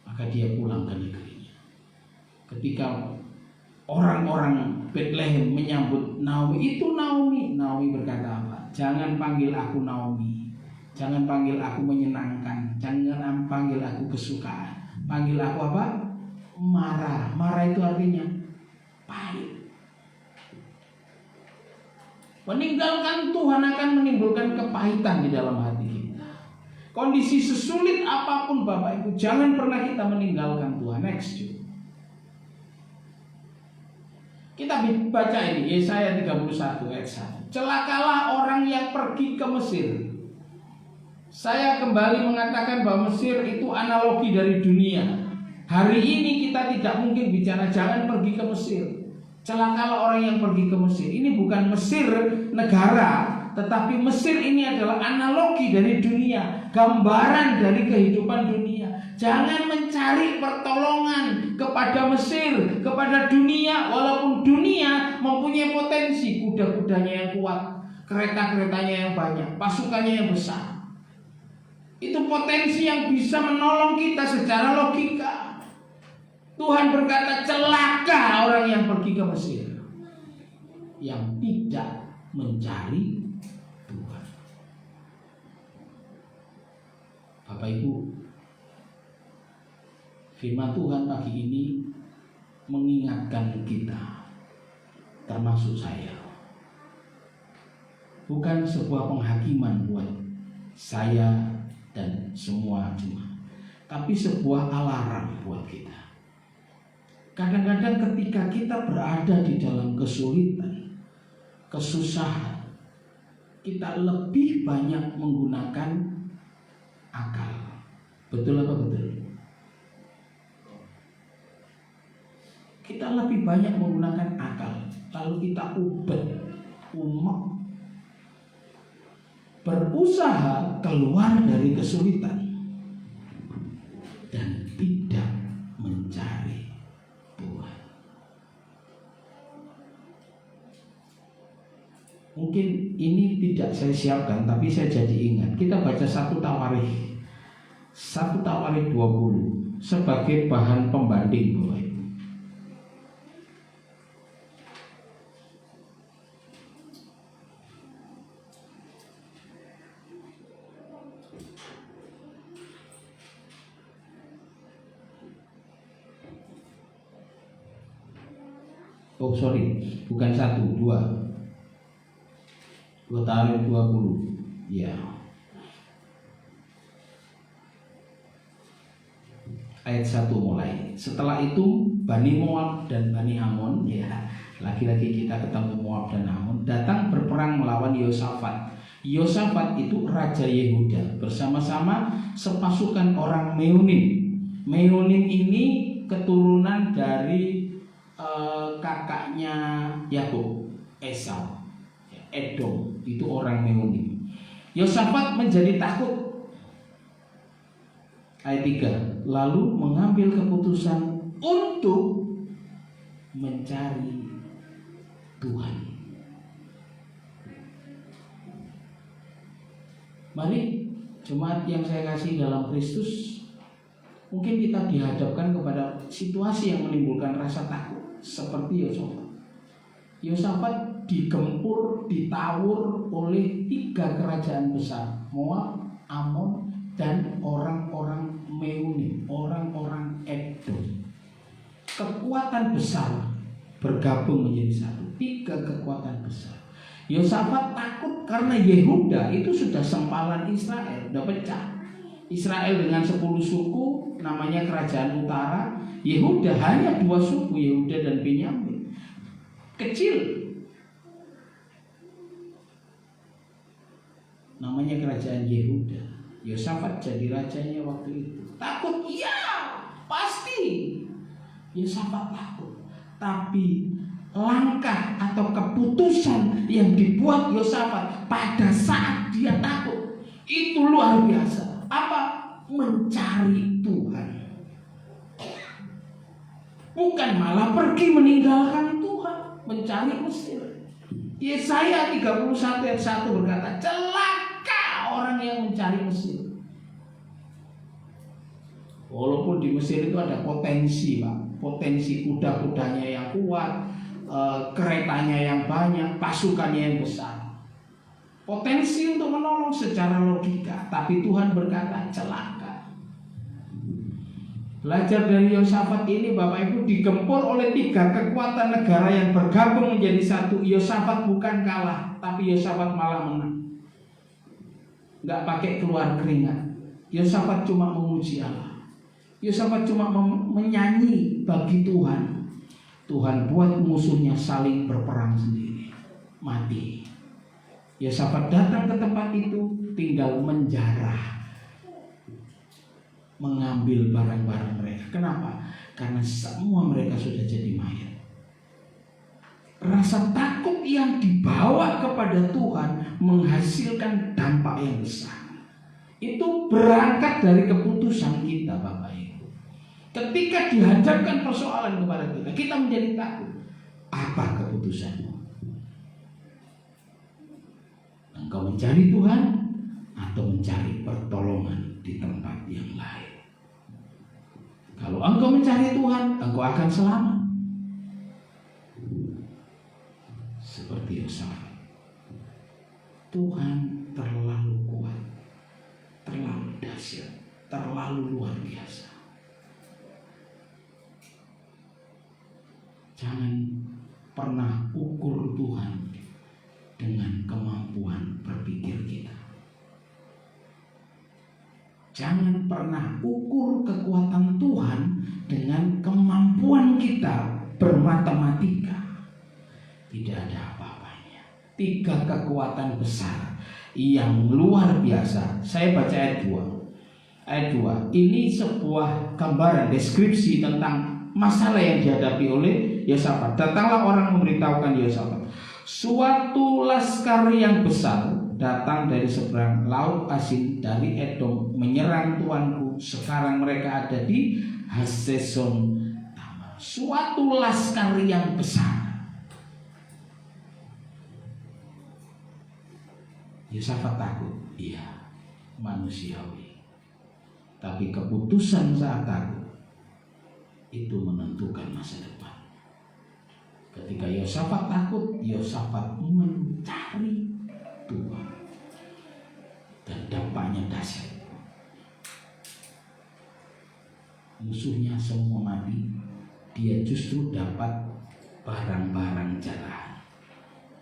Maka dia pulang ke negerinya. Ketika orang-orang Bethlehem menyambut Naomi, itu Naomi. Naomi berkata apa? Jangan panggil aku Naomi. Jangan panggil aku menyenangkan. Jangan panggil aku kesukaan. Panggil aku apa? Marah. Marah itu artinya pahit. Meninggalkan Tuhan akan menimbulkan kepahitan di dalam hati kita. Kondisi sesulit apapun Bapak Ibu, jangan pernah kita meninggalkan Tuhan. Next. Kita baca ini Yesaya 31 ayat 1. Celakalah orang yang pergi ke Mesir. Saya kembali mengatakan bahwa Mesir itu analogi dari dunia. Hari ini kita tidak mungkin bicara jangan pergi ke Mesir. Celakalah orang yang pergi ke Mesir. Ini bukan Mesir negara, tetapi Mesir ini adalah analogi dari dunia, gambaran dari kehidupan dunia. Jangan mencari pertolongan kepada Mesir, kepada dunia, walaupun dunia mempunyai potensi, kuda-kudanya yang kuat, kereta-keretanya yang banyak, pasukannya yang besar. Itu potensi yang bisa menolong kita secara logika. Tuhan berkata, celaka orang yang pergi ke Mesir, yang tidak mencari Tuhan. Bapak Ibu, firman Tuhan pagi ini mengingatkan kita, termasuk saya. Bukan sebuah penghakiman buat saya dan semua jemaat, tapi sebuah alarm buat kita. Kadang-kadang ketika kita berada di dalam kesulitan, kesusahan, kita lebih banyak menggunakan akal. Betul apa betul? Kita lebih banyak menggunakan akal, lalu kita ubah umat berusaha keluar dari kesulitan dan tidak mencari Tuhan. Mungkin ini tidak saya siapkan, tapi saya jadi ingat. Kita baca 1 Tawarikh 20 sebagai bahan pembanding, Bapak Ibu. Oh sorry, bukan 1, 2 Tawarikh 20. Ya. Ayat 1 mulai. Setelah itu Bani Moab dan Bani Amon, ya, lagi-lagi kita ketemu Moab dan Amon, datang berperang melawan Yosafat. Yosafat itu raja Yehuda bersama-sama sepasukan orang Meunim. Meunim ini keturunan dari kakaknya Yakub, Esau, Edom, itu orang Meunim. Yosafat menjadi takut. Ayat 3, lalu mengambil keputusan untuk mencari Tuhan. Mari jemaat yang saya kasih dalam Kristus, mungkin kita dihadapkan kepada situasi yang menimbulkan rasa takut seperti Yosafat. Yosafat digempur, ditawur oleh 3 kerajaan besar, Moab, Amon, dan orang-orang Meunim, orang-orang Edom. Kekuatan besar bergabung menjadi satu, 3 kekuatan besar. Yosafat takut karena Yehuda itu sudah sempalan Israel, sudah pecah. Israel dengan 10 suku, namanya kerajaan utara. Yehuda hanya 2 suku, Yehuda dan Benyamin, kecil, namanya kerajaan Yehuda. Yosafat jadi rajanya waktu itu. Takut, iya, pasti. Yosafat takut. Tapi langkah atau keputusan yang dibuat Yosafat pada saat dia takut itu luar biasa. Apa? Mencari Tuhan. Bukan malah pergi meninggalkan Tuhan, mencari Mesir. Yesaya 31 ayat 1 berkata, celaka orang yang mencari Mesir. Walaupun di Mesir itu ada potensi, Pak, potensi kuda-kudanya yang kuat, keretanya yang banyak, pasukannya yang besar, potensi untuk menolong secara logika. Tapi Tuhan berkata celaka. Belajar dari Yosafat ini, Bapak Ibu, digempur oleh 3 kekuatan negara yang bergabung menjadi satu. Yosafat bukan kalah, tapi Yosafat malah menang. Gak pakai keluar keringat. Yosafat cuma memuji Allah. Yosafat cuma menyanyi bagi Tuhan. Tuhan buat musuhnya saling berperang sendiri, mati. Yosafat datang ke tempat itu, tinggal menjarah, mengambil barang-barang mereka. Kenapa? Karena semua mereka sudah jadi mayat. Rasa takut yang dibawa kepada Tuhan menghasilkan dampak yang besar. Itu berangkat dari keputusan kita, Bapak Ibu. Ketika dihadapkan persoalan kepada kita, kita menjadi takut. Apa keputusanmu? Engkau mencari Tuhan atau mencari pertolongan di tempat yang lain? Kalau engkau mencari Tuhan, engkau akan selamat. Seperti Yosafat. Tuhan terlalu kuat, terlalu dahsyat, terlalu luar biasa. Jangan pernah ukur Tuhan dengan kemampuan berpikir kita. Jangan pernah ukur kekuatan Tuhan dengan kemampuan kita bermatematika. Tidak ada apa-apanya. 3 kekuatan besar yang luar biasa. Saya baca ayat 2. Ayat 2. Ini sebuah gambaran, deskripsi tentang masalah yang dihadapi oleh Yosafat. Datanglah orang memberitahukan Yosafat, Suatu laskar yang besar datang dari seberang laut asin, dari Edom, menyerang tuanku. Sekarang mereka ada di Haseson Tamar. Suatu laskar yang besar. Yosafat takut, iya, manusiawi. Tapi keputusan saat takut itu menentukan masa depan. Ketika Yosafat takut, Yosafat mencari Tuhan, dan dampaknya dahsyat. Musuhnya semua mati, dia justru dapat barang-barang jarahan.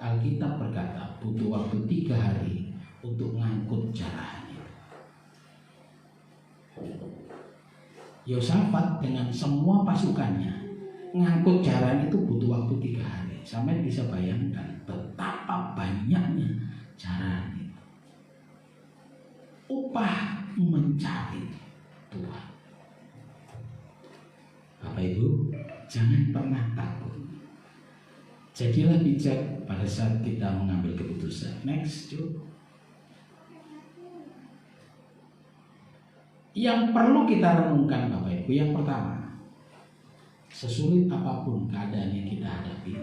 Alkitab berkata butuh waktu 3 hari untuk mengangkut jarahan itu. Yosafat dengan semua pasukannya ngangkut jarahan itu butuh waktu 3 hari. Sampai bisa bayangkan betapa banyaknya jarahan itu. Upah mencari Tuhan. Bapak Ibu, jangan pernah takut. Jadilah bijak pada saat kita mengambil keputusan. Next, Joe. Yang perlu kita renungkan Bapak Ibu, yang pertama, sesulit apapun keadaan yang kita hadapi,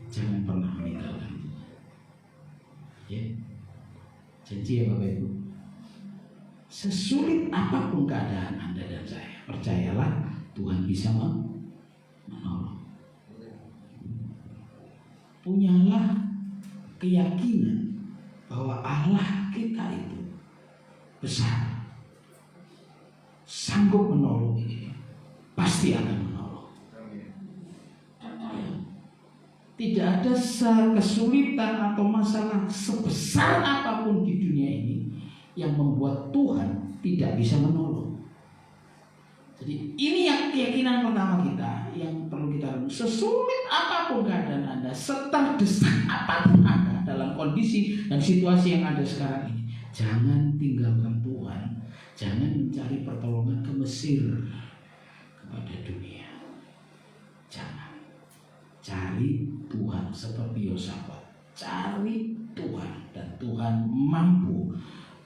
jangan pernah meninggalkan Tuhan. Ya, janji ya Bapak Ibu. Sesulit apapun keadaan Anda dan saya, percayalah Tuhan bisa menolong. Punyalah keyakinan bahwa Allah kita itu besar, sanggup menolong, pasti akan menolong. Tidak ada kesulitan atau masalah sebesar apapun di dunia ini yang membuat Tuhan tidak bisa menolong. Jadi ini yang keyakinan pertama kita yang perlu kita renung. Sesulit apapun keadaan Anda, seterdesak apapun Anda dalam kondisi dan situasi yang ada sekarang ini, jangan tinggalkan Tuhan. Jangan mencari pertolongan ke Mesir, kepada dunia. Jangan. Cari Tuhan seperti Yosafat. Cari Tuhan, dan Tuhan mampu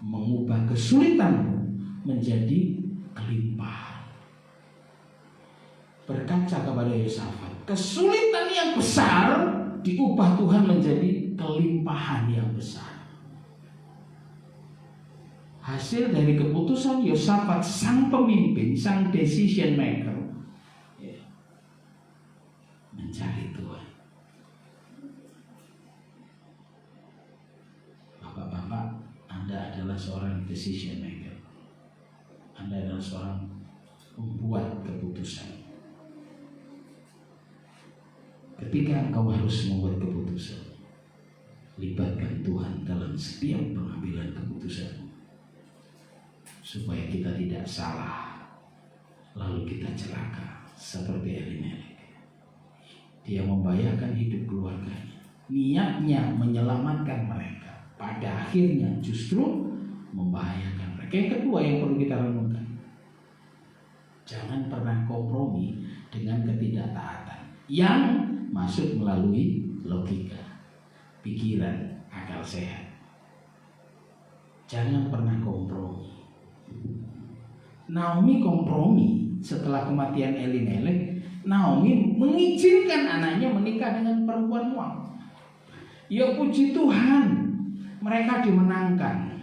mengubah kesulitanmu menjadi kelimpahan. Berkaca kepada Yosafat, kesulitan yang besar diubah Tuhan menjadi kelimpahan yang besar. Hasil dari keputusan Yosafat, sang pemimpin, sang decision maker, mencari Tuhan. Bapak-bapak, Anda adalah seorang decision maker. Anda adalah seorang pembuat keputusan. Ketika engkau harus membuat keputusan, libatkan Tuhan dalam setiap pengambilan keputusan, supaya kita tidak salah lalu kita celaka seperti Elimelek. Dia membahayakan hidup keluarganya, niatnya menyelamatkan mereka, pada akhirnya justru membahayakan mereka. Yang kedua yang perlu kita renungkan, jangan pernah kompromi dengan ketidaktaatan yang masuk melalui logika, pikiran, akal sehat. Jangan pernah kompromi. Naomi kompromi setelah kematian Elimelek. Naomi mengizinkan anaknya menikah dengan perempuan Moab. Ya puji Tuhan, mereka dimenangkan.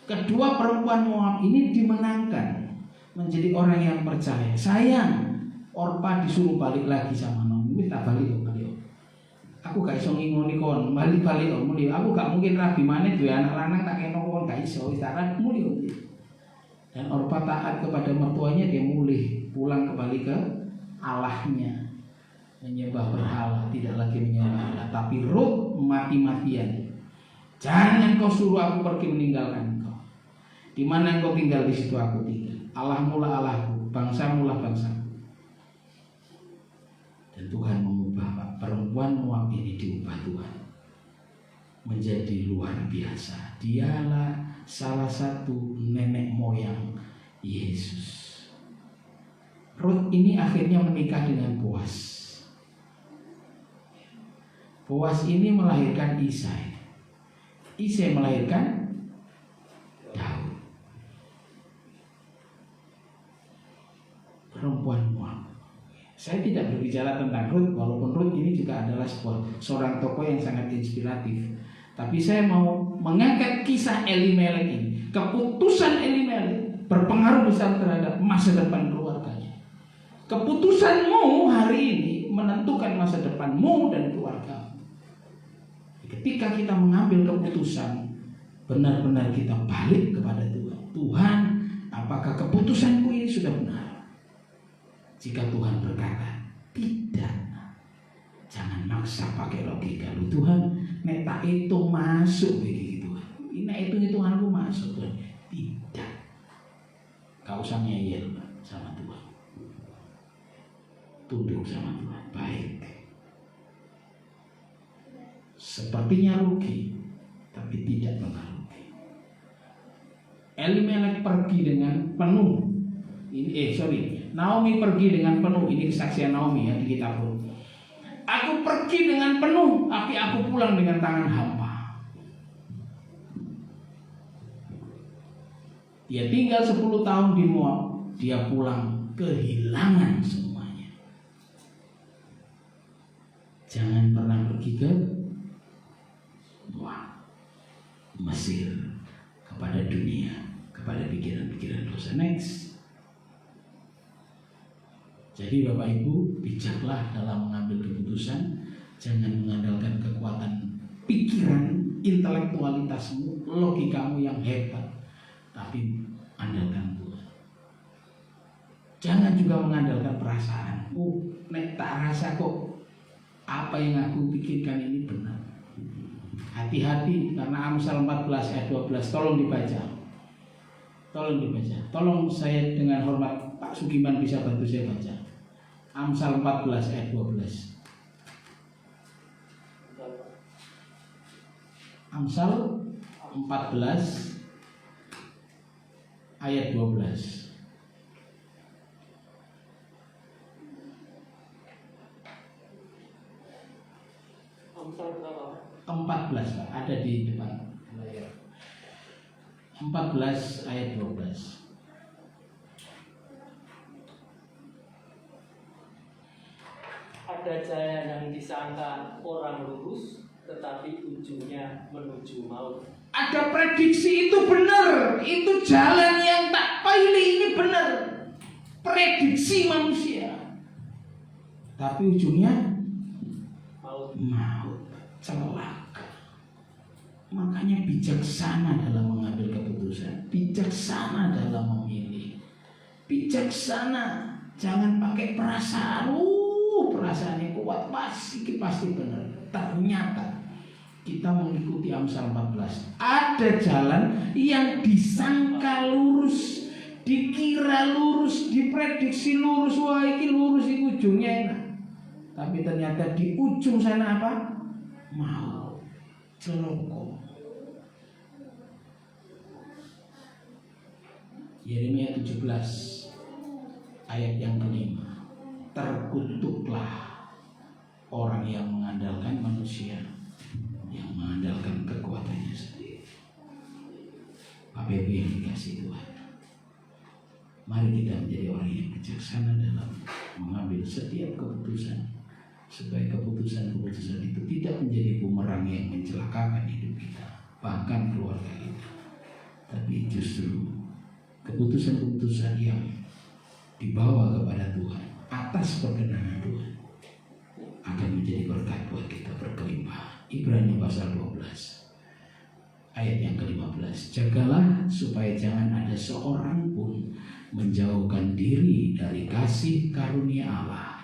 Kedua perempuan Moab ini dimenangkan menjadi orang yang percaya. Sayang, Orpa disuruh balik lagi sama Naomi. Tak balik. Aku gak iso ngingoni kon, balik muli. Aku gak mungkin rabi maneh duwe anak lanang tak kena kon, gak iso. Wis tak muli. Dan Orpa taat kepada mertuanya, dia mulih pulang kembali ke Allahnya, menyembah berhala, tidak lagi menyembah Allah. Tapi Rut mati-matian. Jangan kau suruh aku pergi meninggalkan engkau. Di mana engkau tinggal, di situ aku tinggal. Allahmu lah Allahku, bangsamu lah bangsaku. Dan Tuhan mengubah perempuan Moab ini, diubah Tuhan menjadi luar biasa. Dialah salah satu nenek moyang Yesus. Rut ini akhirnya menikah dengan Boaz. Boas ini melahirkan Isai. Isai melahirkan Daud. Perempuan Moab. Saya tidak berbicara tentang Rut, walaupun Rut ini juga adalah seorang tokoh yang sangat inspiratif. Tapi saya mau mengangkat kisah Elimelek ini. Keputusan Elimelek berpengaruh besar terhadap masa depan keluarganya. Keputusanmu hari ini menentukan masa depanmu dan keluargamu. Ketika kita mengambil keputusan, benar-benar kita balik kepada Tuhan. Tuhan, apakah keputusanku ini sudah benar? Jika Tuhan berkata tidak, jangan maksa pakai logika. Lu Tuhan, nek tak hitung masuk begitu Tuhan. Ini hitung-hitunganku masuk Tuhan. Tidak. Kau usah ngeyel sama Tuhan. Tunduk sama Tuhan. Baik. Sepertinya rugi, tapi tidak pernah rugi. Elimelek pergi dengan penuh. Naomi pergi dengan penuh. Ini kesaksian Naomi ya di kitab Rut. Aku pergi dengan penuh, tapi aku pulang dengan tangan hampa. Dia tinggal 10 tahun di Moab, dia pulang kehilangan semuanya. Jangan pernah pergi ke Moab, Mesir, kepada dunia, kepada pikiran-pikiran dosa. Next. Jadi Bapak Ibu, bijaklah dalam mengambil keputusan. Jangan mengandalkan kekuatan pikiran, intelektualitasmu, logikamu yang hebat, tapi andalkan Tuhan. Jangan juga mengandalkan perasaan. Nek tak rasa kok apa yang aku pikirkan ini benar. Hati-hati, karena Amsal 14 ayat 12. Tolong dibaca. Tolong saya dengan hormat Pak Sugiman bisa bantu saya baca. Amsal 14 ayat 12. Amsal 14 ayat 12. Amsal berapa? 14 Pak, ada di depan layar. 14 ayat 12. Ada jalan yang disangka orang lurus, tetapi ujungnya menuju maut. Ada prediksi itu benar, itu jalan yang tak pilih ini benar. Prediksi manusia, tapi ujungnya Maut. celaka. Makanya bijaksana dalam mengambil keputusan, bijaksana dalam memilih, bijaksana. Jangan pakai perasaan. Perasaannya kuat, pasti benar. Ternyata kita mengikuti Amsal 14. Ada jalan yang disangka lurus, dikira lurus, diprediksi lurus. Wah, ini lurus, ini ujungnya enak. Tapi ternyata di ujung sana apa? Mau celoko. Yeremia 17 ayat yang kelima. Terkutuklah orang yang mengandalkan manusia, yang mengandalkan kekuatannya sendiri. Bapak Ibu yang dikasihi Tuhan, mari kita menjadi orang yang bijaksana dalam mengambil setiap keputusan, supaya keputusan-keputusan itu tidak menjadi bumerang yang mencelakakan hidup kita, bahkan keluarga kita, tapi justru keputusan-keputusan yang dibawa kepada Tuhan atas perkenan Tuhan akan menjadi berkat buat kita berkelimpahan. Ibrani pasal 12 ayat yang ke-15. Jagalah supaya jangan ada seorang pun menjauhkan diri dari kasih karunia Allah,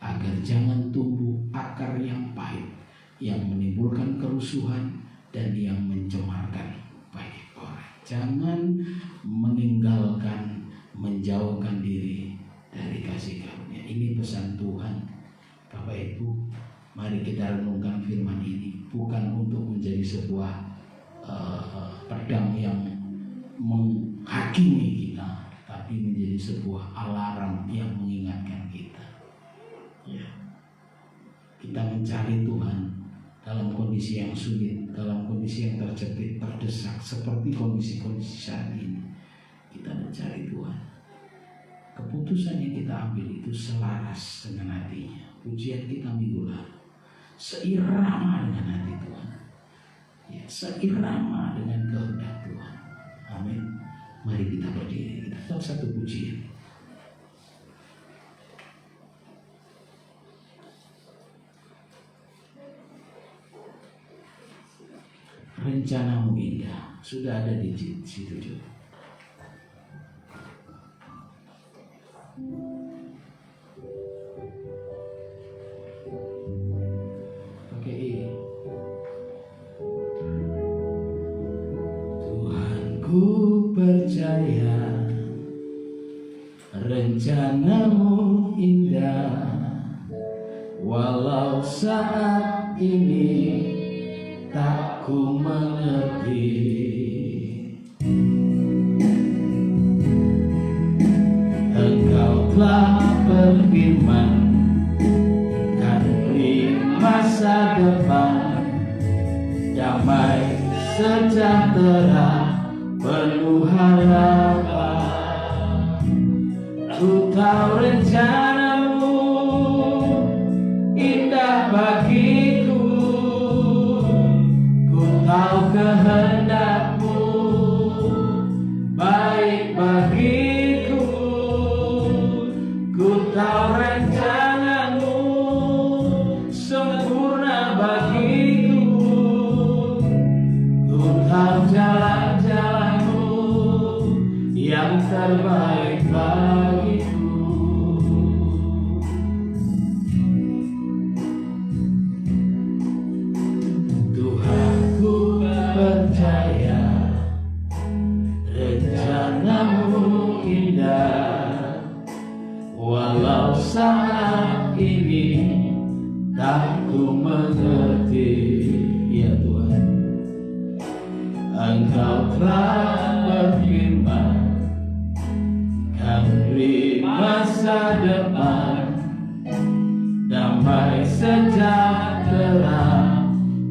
agar jangan tumbuh akar yang pahit yang menimbulkan kerusuhan dan yang mencemarkan banyak orang. Jangan menjauhkan diri dari kasih karunia. Ini pesan Tuhan. Bapak Ibu, mari kita renungkan firman ini, bukan untuk menjadi sebuah pedang yang menghakimi kita, tapi menjadi sebuah alarm yang mengingatkan kita. Ya. Kita mencari Tuhan dalam kondisi yang sulit, dalam kondisi yang terjepit, terdesak, seperti kondisi-kondisi saat ini, kita mencari Tuhan. Keputusan yang kita ambil itu selaras dengan hatinya. Pujian kita minggu lalu seirama dengan hati Tuhan, ya, seirama dengan kehendak Tuhan. Amin. Mari kita berdiri, kita tetap satu pujian. Rencanamu indah, sudah ada di situ juga. Oke, Tuhan ku percaya rencanamu indah, walau saat ini tak ku mengerti. Engkau telah berfirman kan di masa depan damai sejahtera penuh harapan. Ku tahu rencanamu indah bagiku, ku tahu kehendakmu baik bagiku, ku tahu rencanamu sempurna bagiku, ku tahu jalan-jalanmu yang terbaik bagiku. Tuhan ku percaya rencanamu indah, walau saat ini tak ku mengerti. Ya Tuhan, Engkau telah berfirman kan di masa depan damai sejahtera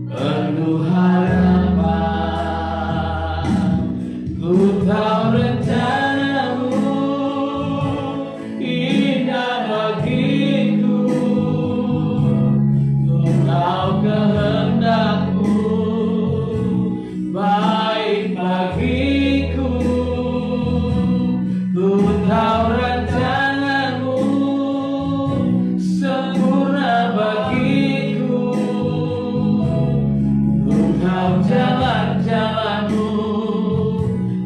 penuh harapan. Ku tahu rencanamu indah bagiku, ku tahu kehendakmu baik bagiku, ku tahu rencanamu sempurna bagiku, ku tahu jalan-jalanmu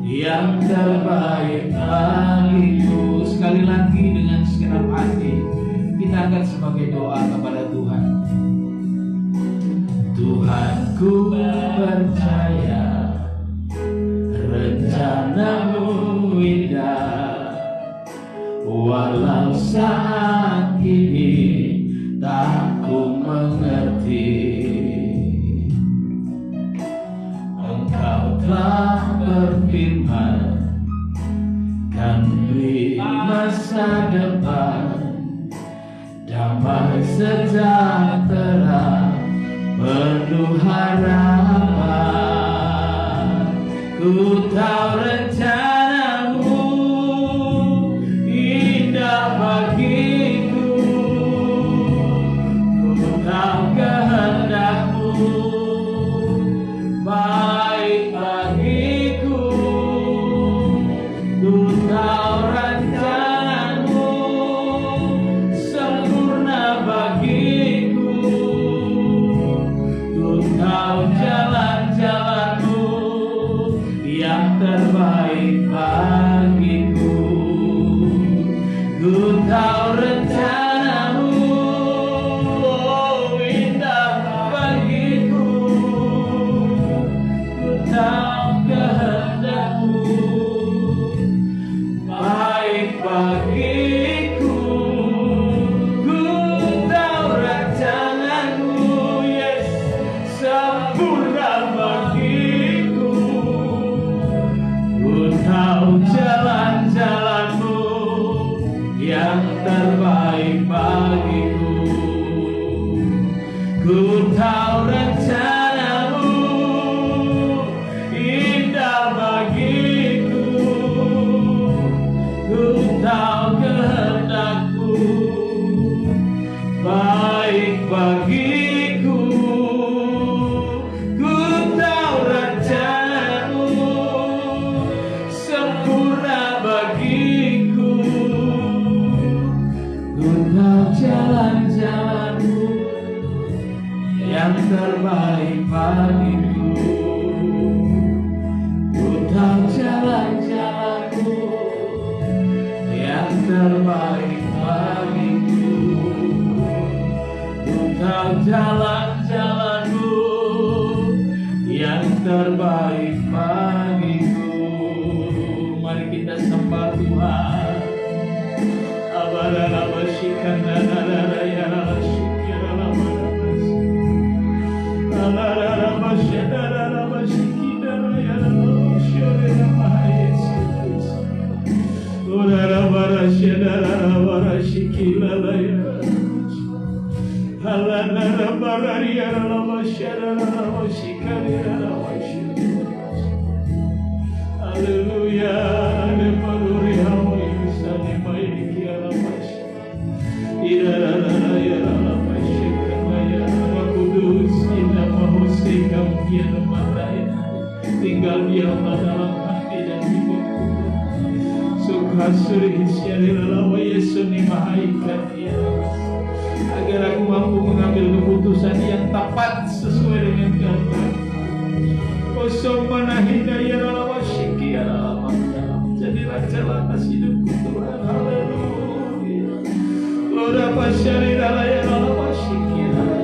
yang terbaik bagiku. Sekali lagi dengan segenap hati kita angkat sebagai doa kepada Tuhan. Tuhan ku percaya rencanamu indah, walau saat ini tak ku mengerti. Engkau telah berfirman kan di masa depan damai sejahtera penuh harapan. Ku tahu rencanamu indah bagiku, ku tahu kehendakmu baik bagiku, ku tahu rencanamu sempurna bagiku, ku tahu jalan-jalanmu yang terbaik bagiku, ku tahu rencanamu indah bagiku, ku tahu kehendakmu baik bagiku, ku tahu rencanamu yes sempurna bagiku, ku tahu jalan-jalanmu yang terbaik bagiku, ku tahu rencanamu tahu kehendak-Mu baik bagiku. Ku tahu rencana-Mu sempurna bagiku. Ku tahu jalan-jalan-Mu yang terbaik bagiku. Ku tahu jalan-jalan-Mu yang terbaik bagiku. Ku tahu jalan-jalan-Mu yang terbaik bagiku. Mari kita sembah Tuhan. Tinggal diamlah dalam hati dan hidupku. Sukasuri syarilah Yesus ni mahaikat ya. Agar aku mampu mengambil keputusan yang tepat sesuai dengan kehendak. Osomana hidayah wasyiki ala jadilah jalan atas hidupku Tuhan. Haleluya. Lora pasyarilah ya wasyiki ala.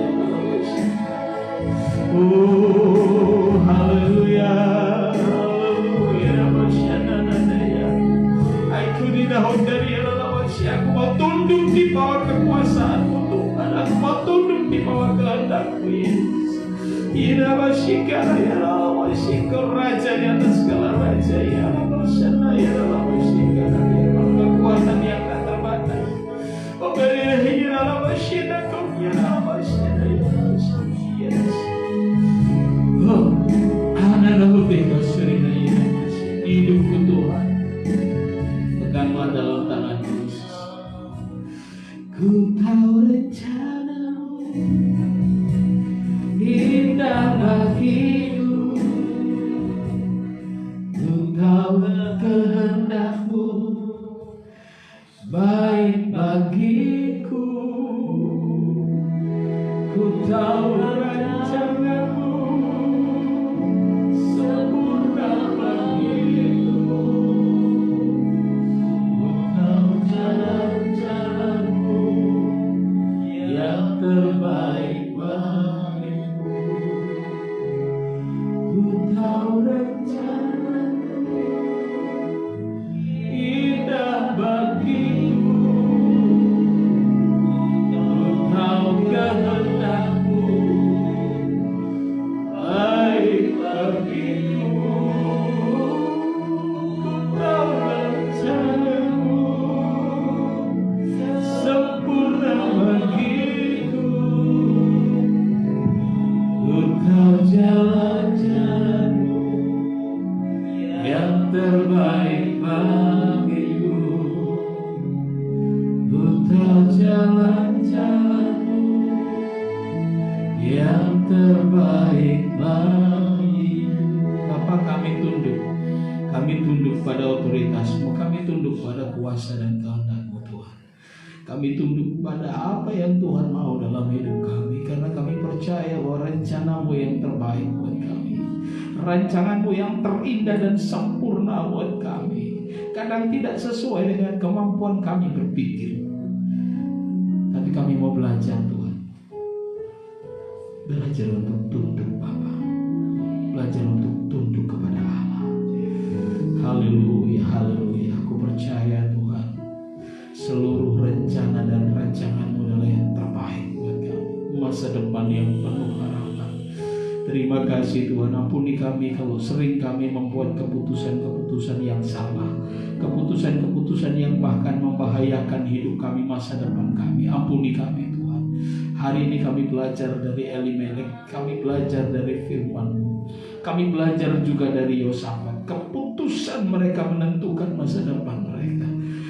Oh haleluya. Aku mau tunduk di bawah kekuasaan-Mu Tuhan. Aku mau tunduk di bawah kehendak-Mu Yesus. Ira basyikara ya Allah, basyikar raja di atas segala raja ya Allah. Syana ya Allah, basyikara ya Allah, kekuatan yang tak terbatas. Pemberi ya Allah, basyikara ya Allah, basyikara ya Allah. Yes. Oh, ana lebih kasurina ya hidupku Tuhan. Peganglah dalam tangan-Mu. Ku tahu rencana-Mu indah bagiku. Ku tahu kehendak-Mu baik bagiku. Ku tahu rencana-Mu sempurna bagiku. Ku tahu jalan-jalan-Mu yang terbaik bagiku. Ku tahu rencana-Mu indah bagiku. Ku tahu kehendak-Mu baik bagiku. Ku tahu rencana-Mu sempurna bagiku. Ku tahu jalan-jalan-Mu yang terbaik bagiku. Ku tahu jalan-jalan-Mu yang terbaik bagiku. Bapa, kami tunduk pada otoritas-Mu, kami tunduk pada kuasa dan kehendak-Mu Tuhan. Kami tunduk pada apa yang Tuhan mau dalam hidup kami, karena kami percaya bahwa rencana-Mu yang terbaik buat kami, rancangan-Mu yang terindah dan sempurna buat kami, kadang tidak sesuai dengan kemampuan kami berpikir. Tapi kami mau belajar Tuhan, belajar untuk tunduk Bapa, belajar untuk tunduk kepada Allah. Haleluya, haleluya. Aku percaya Tuhan, seluruh rencana dan rancangan-Mu adalah yang terbaik buat kami, masa depan yang penuh harapan. Terima kasih Tuhan, ampuni kami kalau sering kami membuat keputusan-keputusan yang salah, keputusan-keputusan yang bahkan membahayakan hidup kami, masa depan kami. Ampuni kami Tuhan. Hari ini kami belajar dari Elimelek, kami belajar dari firman-Mu, kami belajar juga dari Yosafat. Keputusan mereka menentukan masa depan mereka.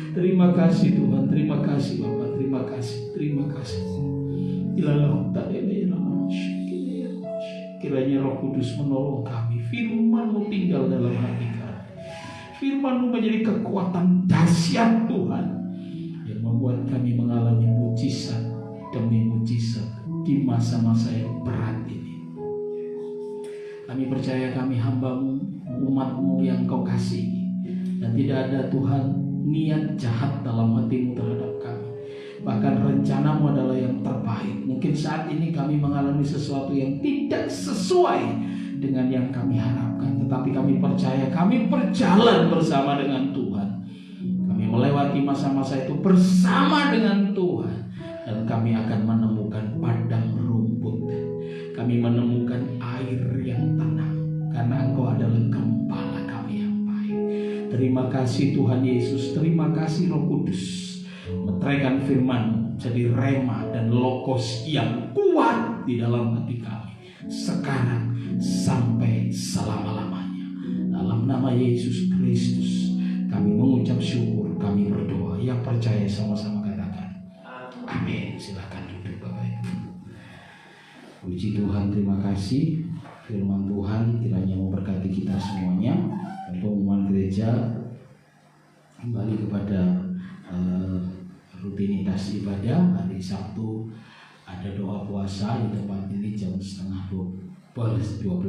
Terima kasih Tuhan, terima kasih Bapak, terima kasih, terima kasih. Kiranya Roh Kudus menolong kami. Firman-Mu tinggal dalam hati kami. Firman-Mu menjadi kekuatan dahsyat Tuhan, yang membuat kami mengalami mujizat demi mujizat di masa-masa yang berat ini. Kami percaya kami hamba-Mu, umat-Mu yang Kau kasihi, dan tidak ada Tuhan niat jahat dalam hati-Mu terhadap kami. Bahkan rencana-Mu adalah yang terbaik. Mungkin saat ini kami mengalami sesuatu yang tidak sesuai dengan yang kami harapkan, tetapi kami percaya kami berjalan bersama dengan Tuhan. Kami melewati masa-masa itu bersama dengan Tuhan, dan kami akan menemukan padang rumput. Kami menemukan air yang tenang, karena Engkau adalah gembala kami yang baik. Terima kasih Tuhan Yesus, terima kasih Roh Kudus. Meteraikan firman jadi rema dan logos yang kuat di dalam hati kami, sekarang sampai selama-lamanya. Dalam nama Yesus Kristus kami mengucap syukur, kami berdoa. Yang percaya sama-sama katakan amin. Silakan duduk Bapak Ibu. Puji Tuhan, terima kasih. Firman Tuhan kiranya memberkati kita semuanya. Untuk umat gereja kembali kepada rutinitas ibadah. Hari Sabtu ada doa puasa di tempat ini jam 11:30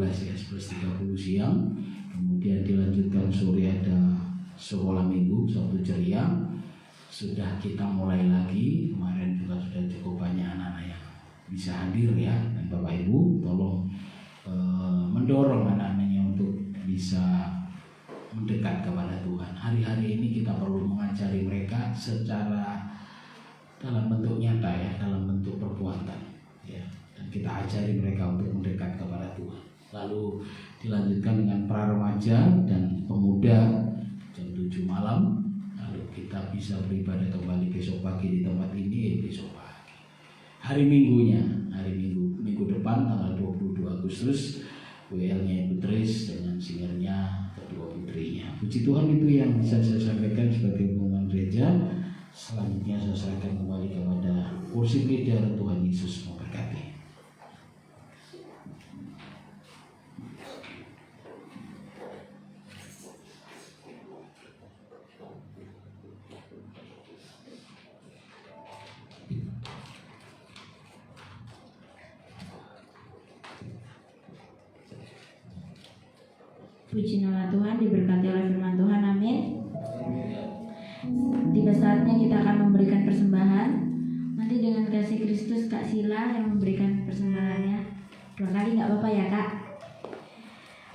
ya, 11:30 siang. Kemudian dilanjutkan sore ada sekolah minggu Sabtu ceria. Sudah kita mulai lagi. Kemarin juga sudah cukup banyak anak-anak yang bisa hadir ya. Dan Bapak Ibu tolong mendorong anak-anaknya untuk bisa mendekat kepada Tuhan. Hari-hari ini kita perlu mengajari mereka secara dalam bentuk nyata ya, dalam bentuk perbuatan ya, dan kita ajari mereka untuk mendekat kepada Tuhan. Lalu dilanjutkan dengan pra remaja dan pemuda jam 7 malam. Lalu kita bisa beribadah kembali besok pagi di tempat ini besok pagi. Hari Minggunya, minggu depan tanggal 22 Agustus WL-nya Ibu Tris dengan singernya kedua putrinya. Puji Tuhan, itu yang bisa saya sampaikan sebagai hubungan gereja. Selanjutnya saya serahkan kembali kepada kursi gereja, dan Tuhan Yesus memberkati. Puji nama Tuhan, diberkati oleh firman Tuhan, amin. Tiba saatnya kita akan memberikan persembahan. Nanti dengan kasih Kristus Kak Sila yang memberikan persembahannya 2 kali, nggak apa-apa ya Kak?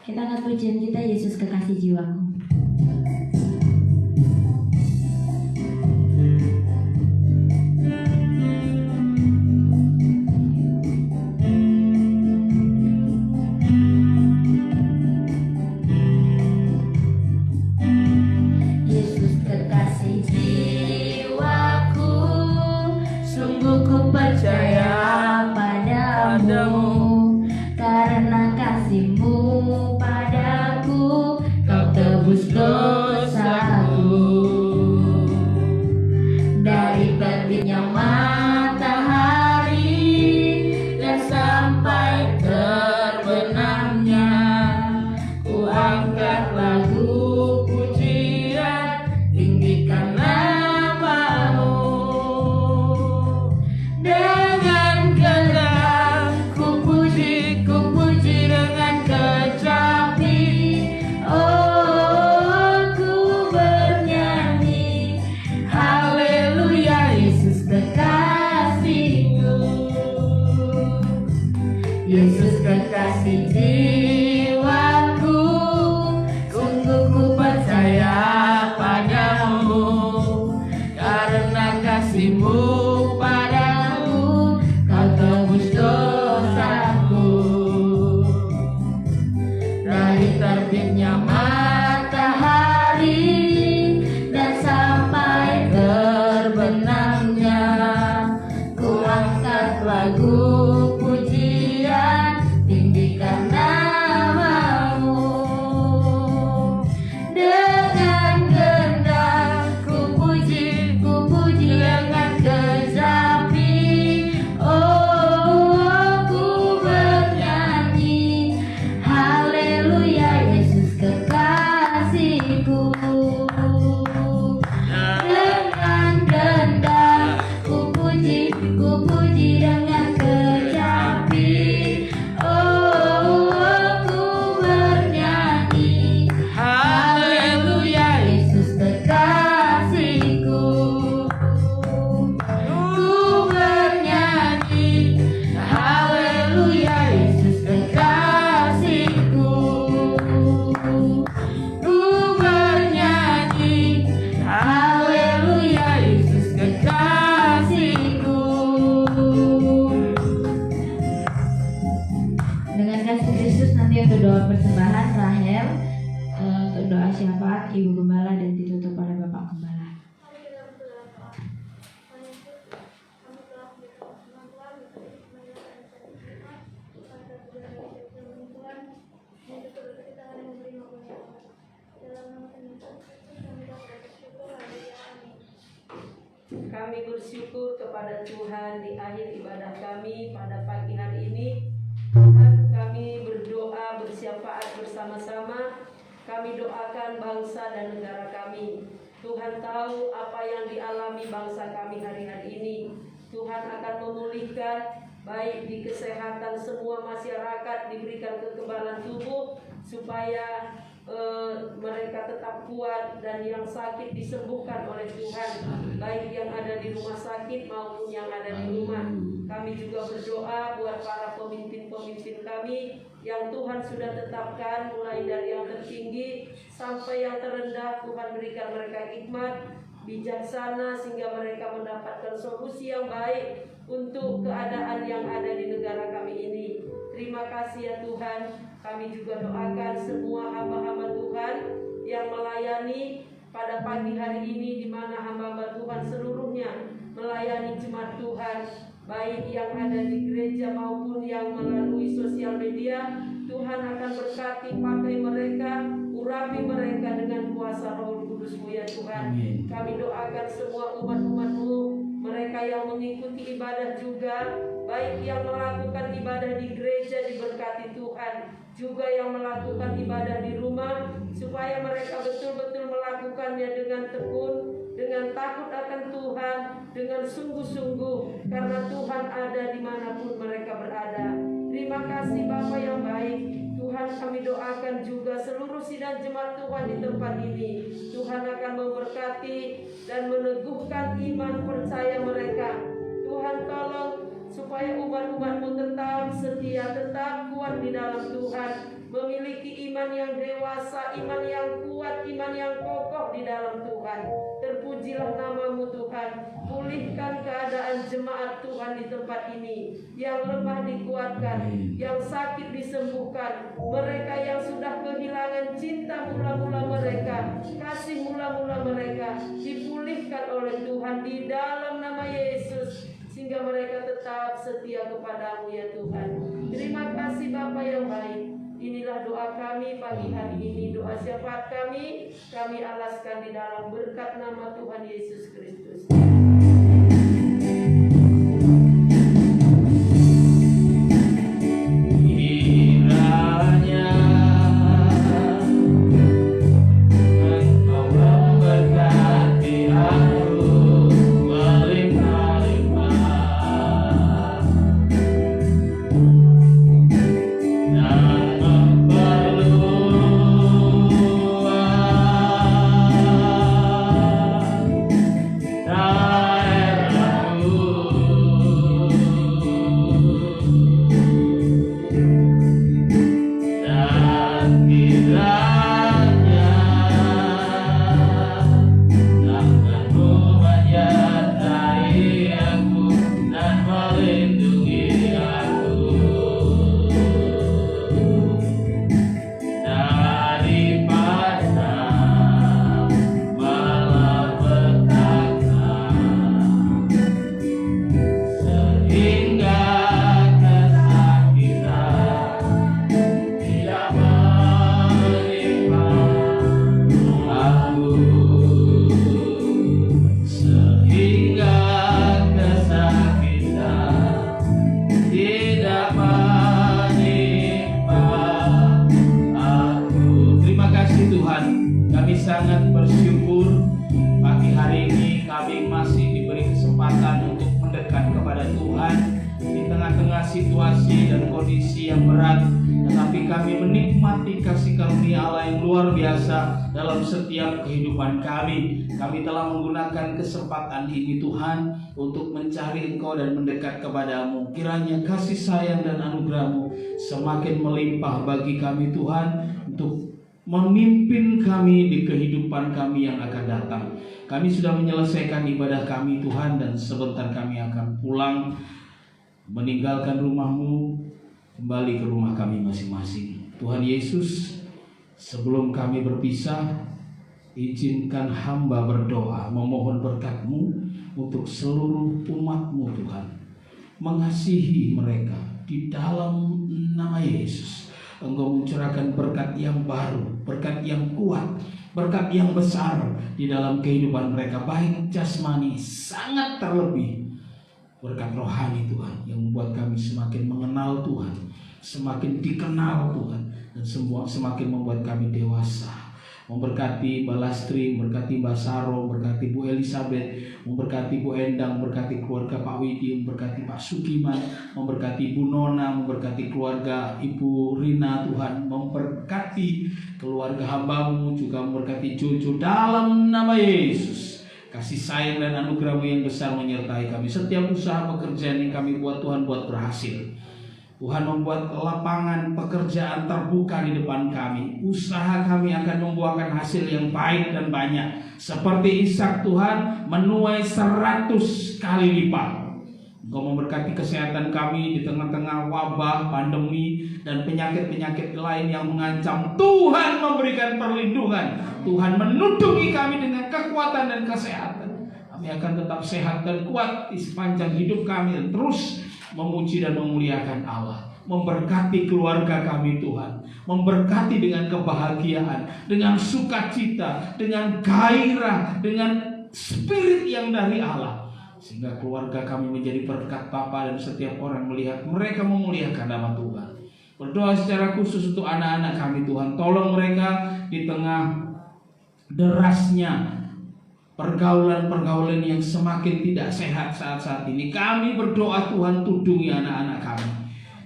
Kita angkat pujian kita, Yesus Kekasih Jiwaku. Yesus kekasih jiwaku, sungguh ku percaya padamu, karena kasih-Mu padaku, Kau tebus dosaku. Dari terbitnya matahari dan sampai terbenamnya, ku angkat lagu tinggikan nama-Mu. Dengan gendak ku puji Kami bersyukur kepada Tuhan di akhir ibadah kami pada pagi hari ini. Tuhan, kami berdoa bersyafaat bersama-sama. Kami doakan bangsa dan negara kami. Tuhan tahu apa yang dialami bangsa kami hari-hari ini. Tuhan akan memulihkan baik di kesehatan semua masyarakat, diberikan kekebalan tubuh supaya mereka tetap kuat dan yang sakit disembuhkan oleh Tuhan, baik yang ada di rumah sakit maupun yang ada di rumah. Kami juga berdoa buat para pemimpin-pemimpin kami yang Tuhan sudah tetapkan, mulai dari yang tertinggi sampai yang terendah. Tuhan berikan mereka hikmat, bijaksana, sehingga mereka mendapatkan solusi yang baik untuk keadaan yang ada di negara kami ini. Terima kasih ya Tuhan. Kami juga doakan semua hamba-hamba Tuhan yang melayani pada pagi hari ini, di mana hamba-hamba Tuhan seluruhnya melayani jemaat Tuhan, baik yang ada di gereja maupun yang melalui sosial media. Tuhan akan berkati, pakai mereka, urapi mereka dengan kuasa Roh Kudus-Mu ya Tuhan. Kami doakan semua umat-umat-Mu, mereka yang mengikuti ibadah juga, baik yang melakukan ibadah di gereja diberkati Tuhan, juga yang melakukan ibadah di rumah, supaya mereka betul-betul melakukannya dengan tekun, dengan takut akan Tuhan, dengan sungguh-sungguh, karena Tuhan ada dimanapun mereka berada. Terima kasih Bapa yang baik. Tuhan, kami doakan juga seluruh sidang jemaat Tuhan di tempat ini. Tuhan akan memberkati dan meneguhkan iman percaya mereka. Tuhan tolong supaya umat-umat-Mu tetap setia, tetap kuat di dalam Tuhan, memiliki iman yang dewasa, iman yang kuat, iman yang kokoh di dalam Tuhan. Terpujilah nama-Mu Tuhan. Pulihkan keadaan jemaat Tuhan di tempat ini. Yang lemah dikuatkan, yang sakit disembuhkan, mereka yang sudah kehilangan cinta mula-mula mereka, kasih mula-mula mereka, dipulihkan oleh Tuhan di dalam nama Yesus, sehingga mereka tetap setia kepada-Mu ya Tuhan. Terima kasih Bapa yang baik. Inilah doa kami pagi hari ini, doa syafaat kami alaskan di dalam berkat nama Tuhan Yesus Kristus. Situasi dan kondisi yang berat, tetapi kami menikmati kasih karunia Allah yang luar biasa dalam setiap kehidupan kami. Kami telah menggunakan kesempatan ini Tuhan untuk mencari Engkau dan mendekat kepada-Mu. Kiranya kasih sayang dan anugerah-Mu semakin melimpah bagi kami Tuhan, untuk memimpin kami di kehidupan kami yang akan datang. Kami sudah menyelesaikan ibadah kami Tuhan, dan sebentar kami akan pulang, meninggalkan rumah-Mu, kembali ke rumah kami masing-masing. Tuhan Yesus, sebelum kami berpisah, izinkan hamba berdoa memohon berkat-Mu untuk seluruh umat-Mu Tuhan. Mengasihi mereka di dalam nama Yesus. Engkau mencurahkan berkat yang baru, berkat yang kuat, berkat yang besar di dalam kehidupan mereka, baik jasmani sangat terlebih berkat rohani Tuhan yang membuat kami semakin mengenal Tuhan, semakin dikenal Tuhan, dan semakin membuat kami dewasa. Memberkati Mbak Lastri, memberkati Mbak Saro, memberkati Bu Elizabeth, memberkati Bu Endang, memberkati keluarga Pak Widi, memberkati Pak Sukiman, memberkati Bu Nona, memberkati keluarga Ibu Rina Tuhan, memberkati keluarga hamba-Mu, juga memberkati Jojo dalam nama Yesus. Kasih sayang dan anugerah-Mu yang besar menyertai kami. Setiap usaha pekerjaan yang kami buat, Tuhan buat berhasil. Tuhan membuat lapangan pekerjaan terbuka di depan kami. Usaha kami akan membuahkan hasil yang baik dan banyak. Seperti Ishak, Tuhan menuai 100 kali lipat. Engkau memberkati kesehatan kami di tengah-tengah wabah, pandemi, dan penyakit-penyakit lain yang mengancam. Tuhan memberikan perlindungan. Tuhan menudungi kami dengan kekuatan dan kesehatan. Kami akan tetap sehat dan kuat di sepanjang hidup kami, dan terus memuji dan memuliakan Allah. Memberkati keluarga kami Tuhan, memberkati dengan kebahagiaan, dengan sukacita, dengan gairah, dengan spirit yang dari Allah, sehingga keluarga kami menjadi berkat Bapa, dan setiap orang melihat mereka memuliakan nama Tuhan. Berdoa secara khusus untuk anak-anak kami Tuhan, tolong mereka di tengah derasnya pergaulan-pergaulan yang semakin tidak sehat saat-saat ini. Kami berdoa Tuhan, tudungi anak-anak kami.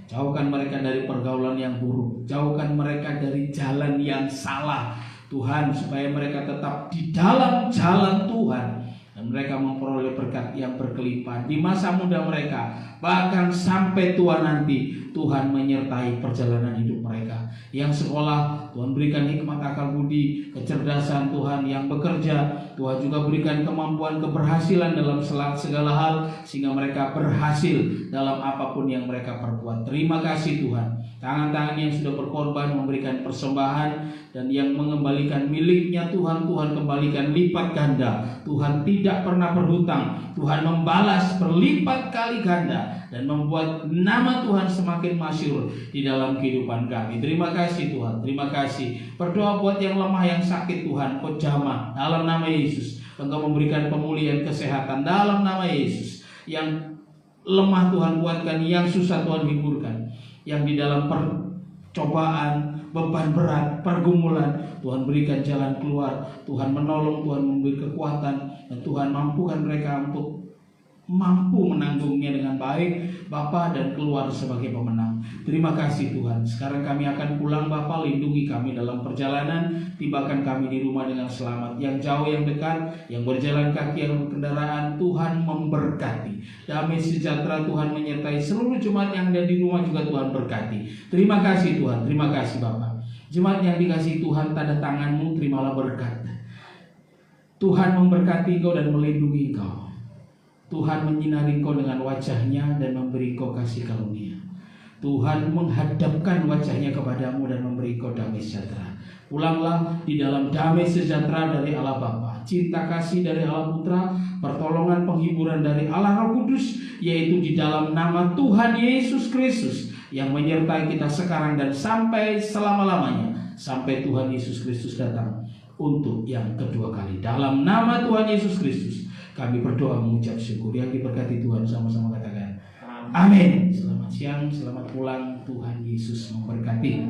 Jauhkan mereka dari pergaulan yang buruk. Jauhkan mereka dari jalan yang salah Tuhan, supaya mereka tetap di dalam jalan Tuhan, dan mereka memperoleh berkat yang berkelimpahan di masa muda mereka. Bahkan sampai tua nanti, Tuhan menyertai perjalanan hidup mereka. Yang sekolah, Tuhan berikan hikmat akal budi, kecerdasan Tuhan. Yang bekerja, Tuhan juga berikan kemampuan keberhasilan dalam segala hal, sehingga mereka berhasil dalam apapun yang mereka perbuat. Terima kasih Tuhan. Tangan-tangan yang sudah berkorban memberikan persembahan, dan yang mengembalikan miliknya Tuhan, Tuhan kembalikan lipat ganda. Tuhan tidak pernah berhutang. Tuhan membalas berlipat kali ganda, dan membuat nama Tuhan semakin masyhur di dalam kehidupan kami. Terima kasih Tuhan, terima kasih. Berdoa buat yang lemah, yang sakit Tuhan, Kau jamah dalam nama Yesus. Engkau memberikan pemulihan kesehatan dalam nama Yesus. Yang lemah Tuhan kuatkan, yang susah Tuhan hiburkan. Yang di dalam percobaan, beban berat, pergumulan, Tuhan berikan jalan keluar. Tuhan menolong, Tuhan memberi kekuatan, dan Tuhan mampukan mereka untuk mampu menanggungnya dengan baik, Bapa, dan keluar sebagai pemenang. Terima kasih Tuhan. Sekarang kami akan pulang Bapa, lindungi kami dalam perjalanan, tibakan kami di rumah dengan selamat. Yang jauh, yang dekat, yang berjalan kaki, yang berkendaraan, Tuhan memberkati. Damai sejahtera Tuhan menyertai seluruh jemaat yang ada di rumah, juga Tuhan berkati. Terima kasih Tuhan, terima kasih Bapa. Jemaat yang dikasihi Tuhan, tanda tangan-Mu, terimalah berkat. Tuhan memberkati engkau dan melindungi engkau. Tuhan menyinari engkau dengan wajah-Nya dan memberi engkau kasih karunia. Tuhan menghadapkan wajah-Nya kepadamu dan memberi engkau damai sejahtera. Pulanglah di dalam damai sejahtera dari Allah Bapa, cinta kasih dari Allah Putra, pertolongan penghiburan dari Allah Roh Kudus, yaitu di dalam nama Tuhan Yesus Kristus, yang menyertai kita sekarang dan sampai selama-lamanya, sampai Tuhan Yesus Kristus datang untuk yang kedua kali. Dalam nama Tuhan Yesus Kristus kami berdoa mengucap syukur. Yang diberkati Tuhan sama-sama katakan amin. Selamat siang, selamat pulang. Tuhan Yesus memberkati.